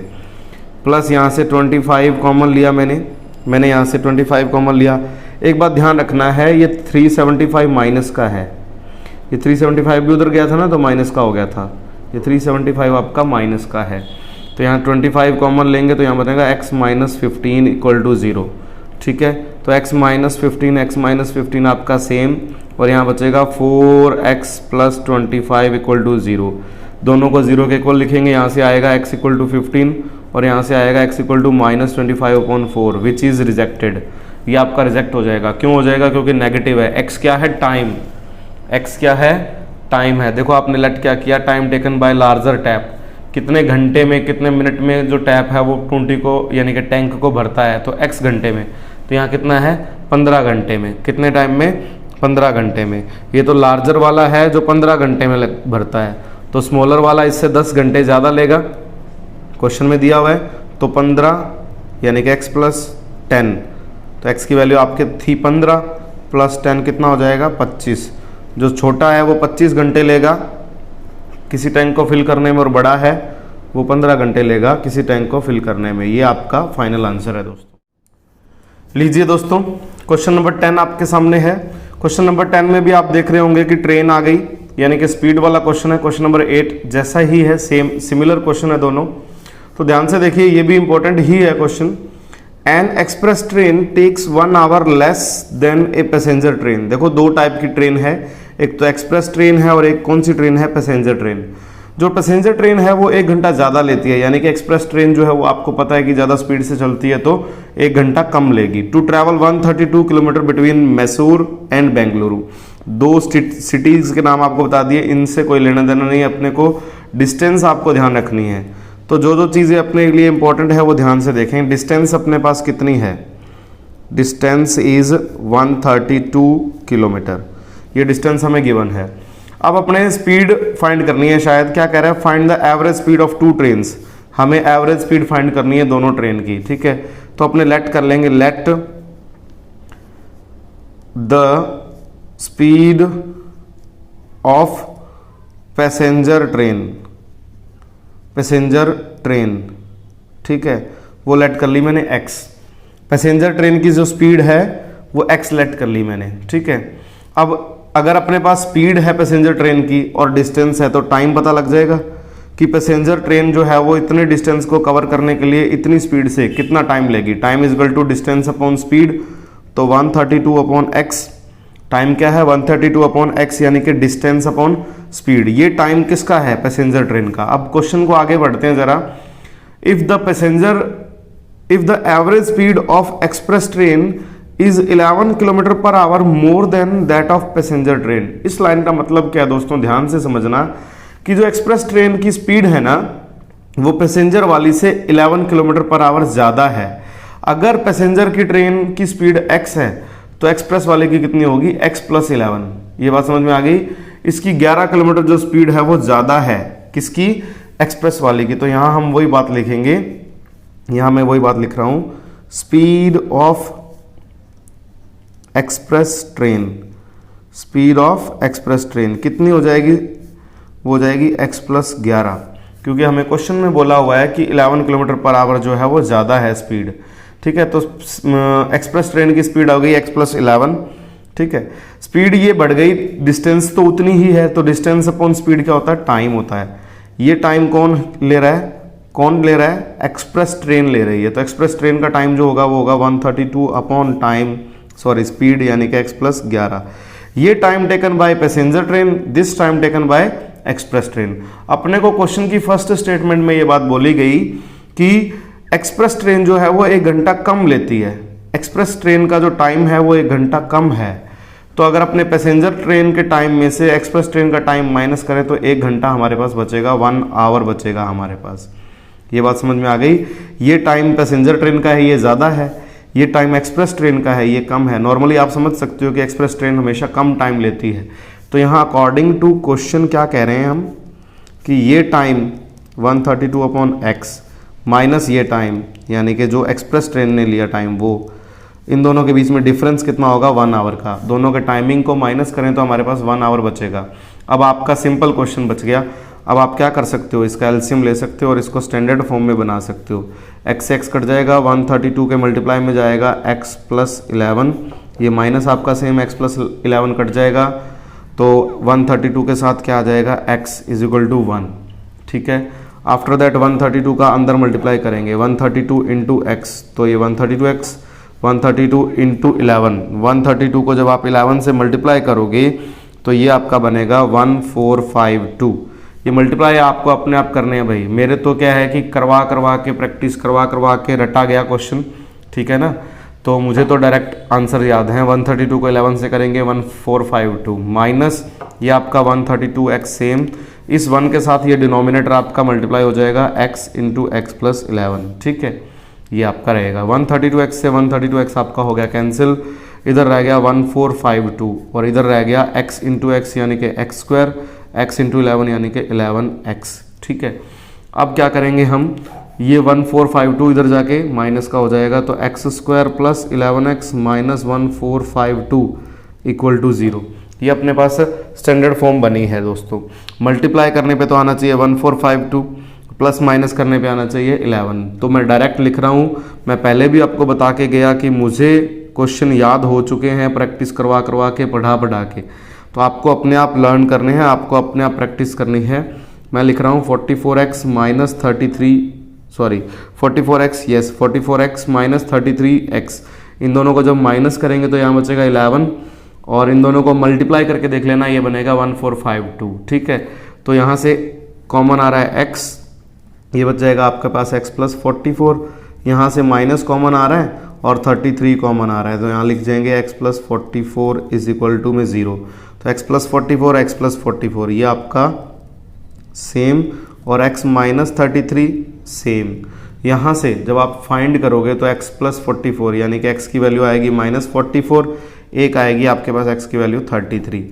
प्लस यहाँ से 25 कॉमन लिया मैंने यहाँ से 25 कॉमन लिया। एक बात ध्यान रखना है, ये 375 माइनस का है, ये 375 भी उधर गया था ना तो माइनस का हो गया था, ये 375 आपका माइनस का है। तो यहाँ 25 कॉमन लेंगे तो यहाँ बनेगा x माइनस 15 इक्वल टू 0, ठीक है। तो x माइनस 15 आपका सेम, और यहाँ बचेगा 4x प्लस 25 इक्वल टू 0। दोनों को 0 के इक्वल लिखेंगे, यहाँ से आएगा x इक्वल टू 15 और यहाँ से आएगा x equal to minus 25/4 which is rejected. ये आपका रिजेक्ट हो जाएगा। क्यों हो जाएगा? क्योंकि नेगेटिव है। x क्या है? टाइम। x क्या है? टाइम है। देखो आपने लेट क्या किया? Time taken by larger tap. कितने घंटे में, कितने मिनट में जो टैप है वो 20 को यानी कि टैंक को भरता है, तो x घंटे में। तो यहाँ कितना है? 15 घंटे में। कितने टाइम में? 15 घंटे में। ये तो लार्जर वाला है जो 15 घंटे में भरता है, तो स्मॉलर वाला इससे 10 घंटे ज़्यादा लेगा, क्वेश्चन में दिया हुआ है। तो 15 यानी कि x प्लस 10, तो x की वैल्यू आपके थी 15 प्लस 10 कितना हो जाएगा? 25। जो छोटा है वो 25 घंटे लेगा किसी टैंक को फिल करने में, और बड़ा है वो 15 घंटे लेगा किसी टैंक को फिल करने में। ये आपका फाइनल आंसर है दोस्तों। लीजिए दोस्तों, क्वेश्चन नंबर 10 आपके सामने है। क्वेश्चन नंबर 10 में भी आप देख रहे होंगे कि ट्रेन आ गई, यानी कि स्पीड वाला क्वेश्चन है। क्वेश्चन नंबर 8 जैसा ही है, सेम सिमिलर क्वेश्चन है दोनों। तो ध्यान से देखिए, ये भी इंपॉर्टेंट ही है question. An express train takes 1 hour less than a passenger train. देखो दो टाइप की ट्रेन है, एक तो एक्सप्रेस ट्रेन है और एक कौन सी ट्रेन है? Passenger train. जो पैसेंजर ट्रेन है वो 1 घंटा ज़्यादा लेती है, यानी कि एक्सप्रेस ट्रेन जो है वो आपको पता है कि ज़्यादा स्पीड से चलती है तो 1 घंटा कम लेगी। To travel 132 kilometre between Mysore and Bengaluru. दो सिटीज़ के नाम आपको बता दिए, इनसे कोई लेना देना नहीं, अपने को डिस्टेंस आपको ध्यान रखनी है। तो जो जो चीज़ें अपने लिए इंपॉर्टेंट है वो ध्यान से देखें। डिस्टेंस अपने पास कितनी है? डिस्टेंस इज 132 किलोमीटर, ये डिस्टेंस हमें गिवन है। अब अपने स्पीड फाइंड करनी है। शायद क्या कह रहा है? Find the average speed of 2 trains. हमें एवरेज स्पीड फाइंड करनी है दोनों ट्रेन की, ठीक है। तो अपने लेट कर लेंगे, let the speed of passenger train, ठीक है, वो लेट कर ली मैंने x। पैसेंजर ट्रेन की जो स्पीड है वो x लेट कर ली मैंने, ठीक है। अब अगर अपने पास स्पीड है पैसेंजर ट्रेन की और डिस्टेंस है तो टाइम पता लग जाएगा कि पैसेंजर ट्रेन जो है वो इतने डिस्टेंस को कवर करने के लिए इतनी स्पीड से कितना टाइम लेगी। Time is equal to distance upon speed, तो 132 अपॉन एक्स। टाइम क्या है? 132 अपॉन एक्स, यानी कि डिस्टेंस अपॉन स्पीड। ये टाइम किसका है? पैसेंजर ट्रेन का। अब क्वेश्चन को आगे बढ़ते हैं जरा। If the average speed of express train is 11 kilometre per hour more than that of passenger train. इस लाइन का मतलब क्या है दोस्तों? ध्यान से समझना कि जो एक्सप्रेस ट्रेन की स्पीड है ना वो पैसेंजर वाली से 11 किलोमीटर पर आवर ज़्यादा है। अगर पैसेंजर की ट्रेन की स्पीड x है तो एक्सप्रेस वाले की कितनी होगी? x plus 11। ये बात समझ में आ गई। इसकी 11 किलोमीटर जो स्पीड है वो ज़्यादा है, किसकी? एक्सप्रेस वाली की, तो यहाँ हम वही बात लिखेंगे, यहाँ मैं वही बात लिख रहा हूँ, speed of express train, speed of express train कितनी हो जाएगी, वो हो जाएगी x+11, क्योंकि हमें क्वेश्चन में बोला हुआ है कि 11 किलोमीटर पर आवर जो है वो ज़्यादा है स्पीड, ठीक है। तो एक्सप्रेस ट्रेन की स्पीड आ गई x+11, ठीक है। स्पीड ये बढ़ गई, डिस्टेंस तो उतनी ही है, तो डिस्टेंस अपॉन स्पीड क्या होता है, टाइम होता है। ये टाइम कौन ले रहा है, कौन ले रहा है, एक्सप्रेस ट्रेन ले रही है। तो एक्सप्रेस ट्रेन का टाइम जो होगा वो होगा 132 अपॉन टाइम, सॉरी स्पीड, यानी कि x+11। ये time taken by passenger train, this time taken bye express train. अपने को क्वेश्चन की फर्स्ट स्टेटमेंट में ये बात बोली गई कि एक्सप्रेस ट्रेन जो है वो 1 घंटा कम लेती है, एक्सप्रेस ट्रेन का जो टाइम है वो 1 घंटा कम है। तो अगर अपने पैसेंजर ट्रेन के टाइम में से एक्सप्रेस ट्रेन का टाइम माइनस करें तो 1 घंटा हमारे पास बचेगा, 1 आवर बचेगा हमारे पास। ये बात समझ में आ गई। ये टाइम पैसेंजर ट्रेन का है, ये ज़्यादा है, ये टाइम एक्सप्रेस ट्रेन का है, ये कम है। नॉर्मली आप समझ सकते हो कि एक्सप्रेस ट्रेन हमेशा कम टाइम लेती है। तो यहाँ अकॉर्डिंग टू क्वेश्चन क्या कह रहे हैं हम कि ये टाइम 132 अपॉन एक्स माइनस ये टाइम, यानी कि जो एक्सप्रेस ट्रेन ने लिया टाइम, वो इन दोनों के बीच में डिफरेंस कितना होगा, 1 आवर का। दोनों के टाइमिंग को माइनस करें तो हमारे पास 1 आवर बचेगा। अब आपका सिंपल क्वेश्चन बच गया। अब आप क्या कर सकते हो, इसका एलसीएम ले सकते हो और इसको स्टैंडर्ड फॉर्म में बना सकते हो। एक्स एक्स कट जाएगा, 132 के मल्टीप्लाई में जाएगा x+11, ये माइनस आपका सेम x+11 कट जाएगा, तो 132 के साथ क्या आ जाएगा, x = 1, ठीक है। आफ्टर दैट 132 का अंदर मल्टीप्लाई करेंगे, 132 इंटू एक्स, तो ये 132x, 132 इंटू 11, 132 को जब आप 11 से मल्टीप्लाई करोगे तो ये आपका बनेगा 1452। ये मल्टीप्लाई आपको अपने आप करने हैं भाई, मेरे तो क्या है कि करवा के प्रैक्टिस करवा के रटा गया क्वेश्चन, ठीक है ना। तो मुझे तो डायरेक्ट आंसर याद है, 132 को 11 से करेंगे 1452 माइनस ये आपका 132x सेम, इस 1 के साथ ये डिनोमिनेटर आपका मल्टीप्लाई हो जाएगा x इंटू x+11, ठीक है। ये आपका रहेगा 132x से 132x आपका हो गया कैंसिल, इधर रह गया 1452 और इधर रह गया x इंटू एक्स यानी कि x², x इंटू 11 यानी कि 11x, ठीक है। अब क्या करेंगे हम, ये 1452 इधर जाके माइनस का हो जाएगा, तो x² + 11x माइनस 1452 = 0। ये अपने पास स्टैंडर्ड फॉर्म बनी है दोस्तों। मल्टीप्लाई करने पे तो आना चाहिए 1452, प्लस माइनस करने पे आना चाहिए 11। तो मैं डायरेक्ट लिख रहा हूँ। मैं पहले भी आपको बता के गया कि मुझे क्वेश्चन याद हो चुके हैं प्रैक्टिस करवा के, पढ़ा के, तो आपको अपने आप लर्न करने हैं, आपको अपने आप प्रैक्टिस करनी है। मैं लिख रहा हूँ 44x माइनस 33x, इन दोनों को जब माइनस करेंगे तो यहाँ बचेगा 11 और इन दोनों को मल्टीप्लाई करके देख लेना, ये बनेगा 1452, ठीक है। तो यहाँ से कॉमन आ रहा है x, ये बच जाएगा आपके पास x+44, यहाँ से माइनस कॉमन आ रहा है और 33 कॉमन आ रहा है, तो यहाँ लिख जाएंगे x+44 = में 0। तो x+44 x+44 ये आपका सेम और x - 33 सेम। यहाँ से जब आप फाइंड करोगे तो x+44 यानी कि x की वैल्यू आएगी -44, एक आएगी आपके पास x की वैल्यू 33।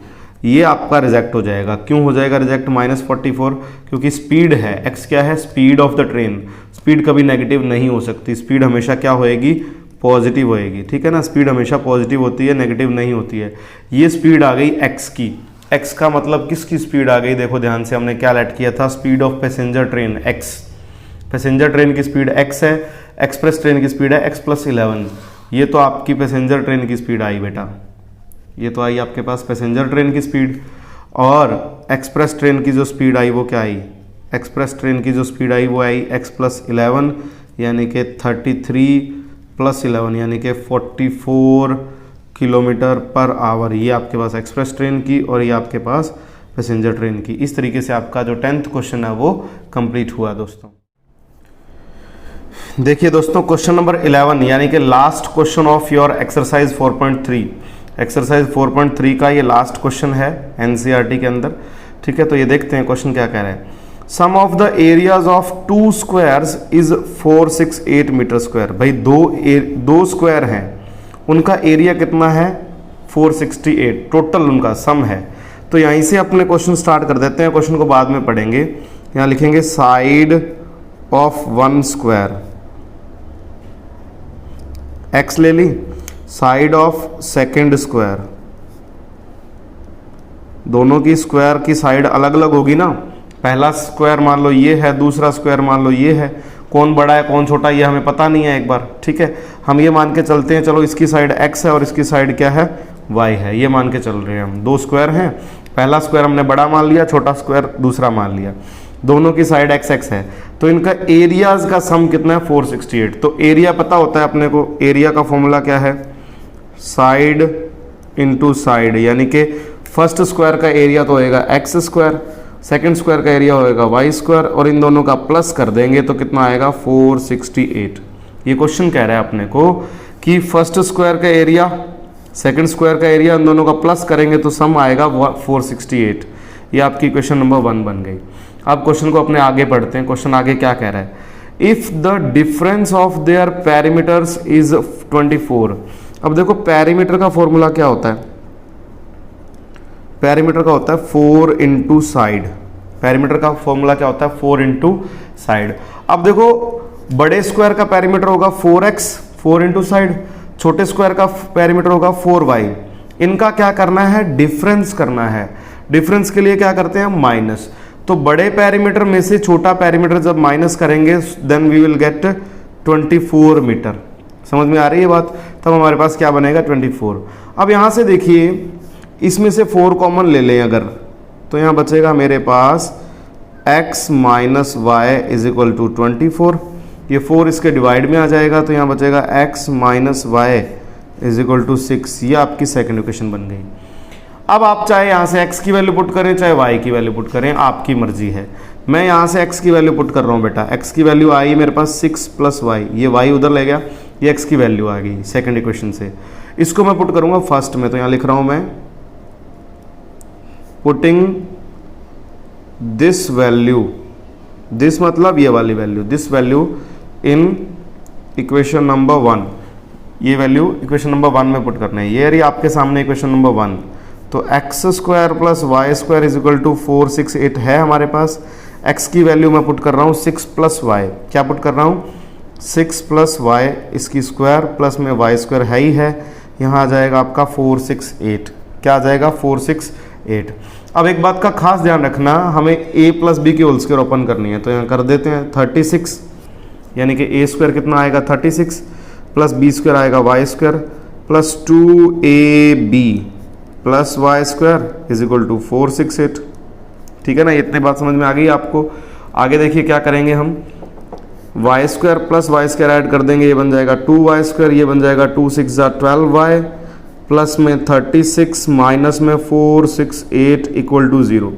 ये आपका रिजेक्ट हो जाएगा। क्यों हो जाएगा रिजेक्ट -44? क्योंकि स्पीड है, x क्या है, speed of the train. Speed कभी नेगेटिव नहीं हो सकती, स्पीड हमेशा क्या होएगी, पॉजिटिव होएगी, ठीक है ना। स्पीड हमेशा पॉजिटिव होती है, नेगेटिव नहीं होती है। ये स्पीड आ गई x की, x का मतलब किसकी स्पीड आ गई, देखो ध्यान से, हमने क्या लेट किया था, speed of passenger train x। Passenger train की स्पीड x है, एक्सप्रेस ट्रेन की स्पीड है x+11। ये तो आपकी पैसेंजर ट्रेन की स्पीड आई बेटा, ये तो आई आपके पास पैसेंजर ट्रेन की स्पीड। और एक्सप्रेस ट्रेन की जो स्पीड आई वो क्या आई, एक्सप्रेस ट्रेन की जो स्पीड आई वो आई x+11 यानी कि 33 + 11 यानी कि 44 किलोमीटर पर आवर। ये आपके पास एक्सप्रेस ट्रेन की और ये आपके पास पैसेंजर ट्रेन की। इस तरीके से आपका जो 10th क्वेश्चन है वो कंप्लीट हुआ दोस्तों। देखिए दोस्तों क्वेश्चन नंबर 11 यानी कि last question of your exercise 4.3। Exercise 4.3 का ये लास्ट क्वेश्चन है एनसीईआरटी के अंदर, ठीक है। तो ये देखते हैं क्वेश्चन क्या कह रहा है। Sum of the areas of 2 squares is 468 metre square. भाई दो स्क्वायर हैं, उनका एरिया कितना है 468, टोटल उनका सम है। तो यहीं से अपने क्वेश्चन स्टार्ट कर देते हैं, क्वेश्चन को बाद में पढ़ेंगे। यहाँ लिखेंगे side of one square, x ले ली, साइड ऑफ सेकेंड स्क्वायर, दोनों की स्क्वायर की साइड अलग अलग होगी ना, पहला स्क्वायर मान लो ये है, दूसरा स्क्वायर मान लो ये है, कौन बड़ा है कौन छोटा ये हमें पता नहीं है एक बार, ठीक है। हम ये मान के चलते हैं, चलो इसकी साइड x है और इसकी साइड क्या है, y है, ये मान के चल रहे हैं हम। दो स्क्वायर हैं, पहला स्क्वायर हमने बड़ा मान लिया, छोटा स्क्वायर दूसरा मान लिया, दोनों की साइड x x है, तो इनका एरियाज का सम कितना है 468। तो एरिया पता होता है अपने को, एरिया का फॉर्मूला क्या है, साइड इंटू साइड, यानी कि फर्स्ट स्क्वायर का एरिया तो होएगा एक्स स्क्वायर, सेकेंड स्क्वायर का एरिया होएगा वाई स्क्वायर, और इन दोनों का प्लस कर देंगे तो कितना आएगा 468। ये क्वेश्चन कह रहा है अपने को कि फर्स्ट स्क्वायर का एरिया सेकेंड स्क्वायर का एरिया, इन दोनों का प्लस करेंगे तो सम आएगा 468। ये आपकी क्वेश्चन नंबर 1 बन गई। अब क्वेश्चन को अपने आगे पढ़ते हैं। क्वेश्चन आगे क्या कह रहा है, if the difference of their parameters is 24। अब देखो पैरामीटर का फॉर्मूला क्या होता है, पैरामीटर का होता है 4 इंटू साइड, पैरामीटर का फॉर्मूला क्या होता है 4 इंटू साइड। अब देखो बड़े स्क्वायर का पैरामीटर होगा 4x, 4 इंटू साइड, छोटे स्क्वायर का पैरामीटर होगा 4y। इनका क्या करना है, डिफरेंस करना है। डिफरेंस के लिए क्या करते हैं, माइनस। तो बड़े पैरामीटर में से छोटा पैरामीटर जब माइनस करेंगे then we will get 24 metre. समझ में आ रही है बात, तब हमारे पास क्या बनेगा 24। अब यहाँ से देखिए इसमें से 4 कॉमन ले लें अगर, तो यहाँ बचेगा मेरे पास x minus y is equal to 24। ये 4 इसके डिवाइड में आ जाएगा तो यहाँ बचेगा x minus y is equal to 6। ये आपकी सेकंड इक्वेशन बन गई। अब आप चाहे यहाँ से x की वैल्यू पुट करें चाहे y की वैल्यू पुट करें, आपकी मर्जी है। मैं यहाँ से x की वैल्यू पुट कर रहा हूँ बेटा, x की वैल्यू आई मेरे पास 6 प्लस वाई, ये y उधर ले गया, ये x की वैल्यू आ गई सेकंड इक्वेशन से। इसको मैं पुट करूँगा फर्स्ट में, तो यहाँ लिख रहा हूँ मैं पुटिंग दिस वैल्यू, दिस मतलब ये वाली value, this value in equation number 1। ये वैल्यू इक्वेशन नंबर 1 में पुट करना है। ये रही आपके सामने इक्वेशन नंबर 1। तो x square plus y square is equal to 468 है हमारे पास। एक्स की वैल्यू मैं पुट कर रहा हूँ 6 प्लस वाई, क्या पुट कर रहा हूँ 6 प्लस वाई इसकी स्क्वायर प्लस में वाई स्क्वायर है ही है, यहाँ आ जाएगा आपका 468। क्या आ जाएगा 468। अब एक बात का खास ध्यान रखना, हमें a प्लस बी की होल स्क्वायर ओपन करनी है, तो यहाँ कर देते हैं 36, यानी कि a स्क्वायर कितना आएगा 36 प्लस बी स्क्वायर आएगा वाई स्क्वायर प्लस 2ab प्लस y square is equal to 468। ठीक है ना, इतनी बात समझ में आ गई आपको। आगे देखिए क्या करेंगे हम, y square plus y square add कर देंगे, ये बन जाएगा 2y स्क्वायर, ये बन जाएगा 2 6 12y प्लस में 36 माइनस में 468 इक्वल टू 0।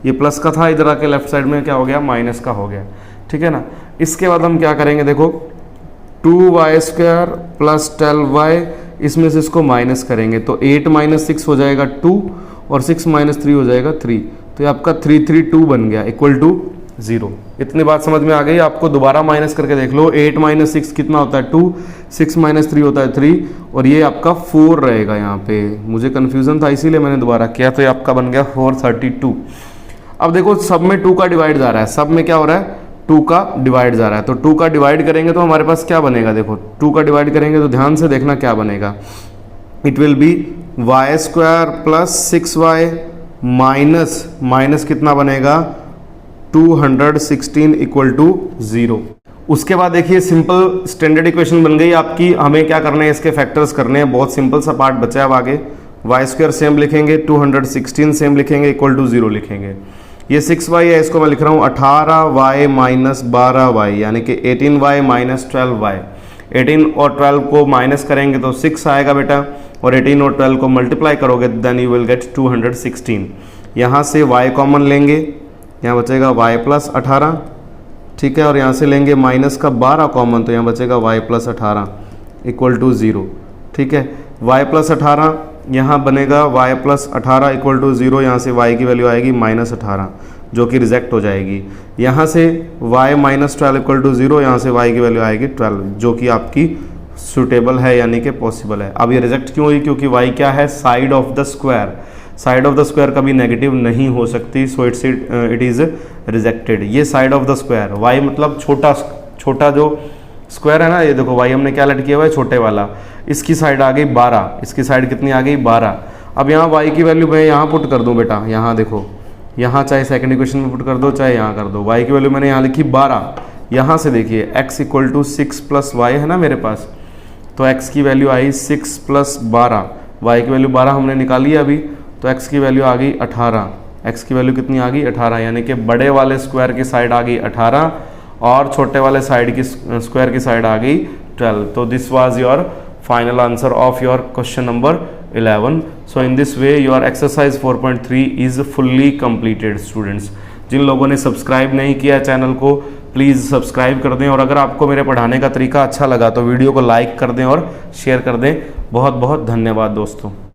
ये प्लस का था, इधर आके लेफ्ट साइड में क्या हो गया माइनस का हो गया। ठीक है ना, इसके बाद हम क्या करेंगे, देखो 2y स्क्वायर प्लस 12y, इसमें से इसको माइनस करेंगे तो 8 माइनस 6 हो जाएगा 2 और 6 माइनस 3 हो जाएगा 3, तो ये आपका 332 बन गया इक्वल टू 0। इतनी बात समझ में आ गई आपको। दोबारा माइनस करके देख लो, 8 माइनस 6 कितना होता है 2, 6 माइनस 3 होता है 3 और ये आपका 4 रहेगा। यहाँ पे मुझे कन्फ्यूजन था इसीलिए मैंने दोबारा किया, तो ये आपका बन गया 432। अब देखो सब में 2 का डिवाइड जा रहा है, सब में क्या हो रहा है 2 का डिवाइड जा रहा है, तो 2 का डिवाइड करेंगे तो हमारे पास क्या बनेगा, देखो 2 का डिवाइड करेंगे तो ध्यान से देखना क्या बनेगा, it will be y square plus 6y minus कितना बनेगा 216 इक्वल टू 0। उसके बाद देखिए सिंपल स्टैंडर्ड इक्वेशन बन गई आपकी। हमें क्या करना है, इसके फैक्टर्स करने हैं, बहुत सिंपल सा पार्ट बचा है। अब आगे वाई स्क्वायर सेम लिखेंगे, 216 सेम लिखेंगे, इक्वल टू 0 लिखेंगे। ये 6y है, इसको मैं लिख रहा हूँ 18y माइनस 12y, यानी कि 18y माइनस 12y। 18 और 12 को माइनस करेंगे तो 6 आएगा बेटा, और 18 और 12 को मल्टीप्लाई करोगे देन यू विल गेट 216। यहाँ से y कॉमन लेंगे, यहाँ बचेगा y प्लस 18। ठीक है, और यहाँ से लेंगे माइनस का 12 कॉमन, तो यहाँ बचेगा y प्लस 18 इक्वल टू 0। ठीक है, y प्लस 18 यहाँ बनेगा y प्लस 18 इक्वल टू 0। यहाँ से y की वैल्यू आएगी माइनस 18 जो कि रिजेक्ट हो जाएगी। यहाँ से y माइनस 12 इक्वल टू 0, यहाँ से y की वैल्यू आएगी 12 जो कि आपकी सूटेबल है यानी कि पॉसिबल है। अब ये रिजेक्ट क्यों हुई, क्योंकि y क्या है side of the square. Side of the square कभी नेगेटिव नहीं हो सकती, सो इट इज़ रिजेक्टेड। ये side of the square, y मतलब छोटा जो स्क्वायर है ना, ये देखो वाई हमने क्या लेट किया हुआ है, छोटे वाला, इसकी साइड आ गई 12, इसकी साइड कितनी आ गई 12। अब यहाँ वाई की वैल्यू मैं यहाँ पुट कर दूँ बेटा, यहाँ देखो, यहाँ चाहे सेकंड इक्वेशन में पुट कर दो चाहे यहाँ कर दो, वाई की वैल्यू मैंने यहाँ लिखी 12। यहाँ से देखिए x equal to 6 plus y है ना मेरे पास, तो x की वैल्यू आई 6 प्लस 12, y की वैल्यू 12 हमने निकाली है अभी, तो x की वैल्यू आ गई 18। x की वैल्यू कितनी आ गई 18, यानी कि बड़े वाले स्क्वायर की साइड आ गई 18 और छोटे वाले साइड की स्क्वायर की साइड आ गई 12। तो this was your final answer of your question number 11। So in this way your exercise 4.3 is fully completed students. जिन लोगों ने सब्सक्राइब नहीं किया चैनल को प्लीज़ सब्सक्राइब कर दें, और अगर आपको मेरे पढ़ाने का तरीका अच्छा लगा तो वीडियो को लाइक कर दें और शेयर कर दें। बहुत बहुत धन्यवाद दोस्तों।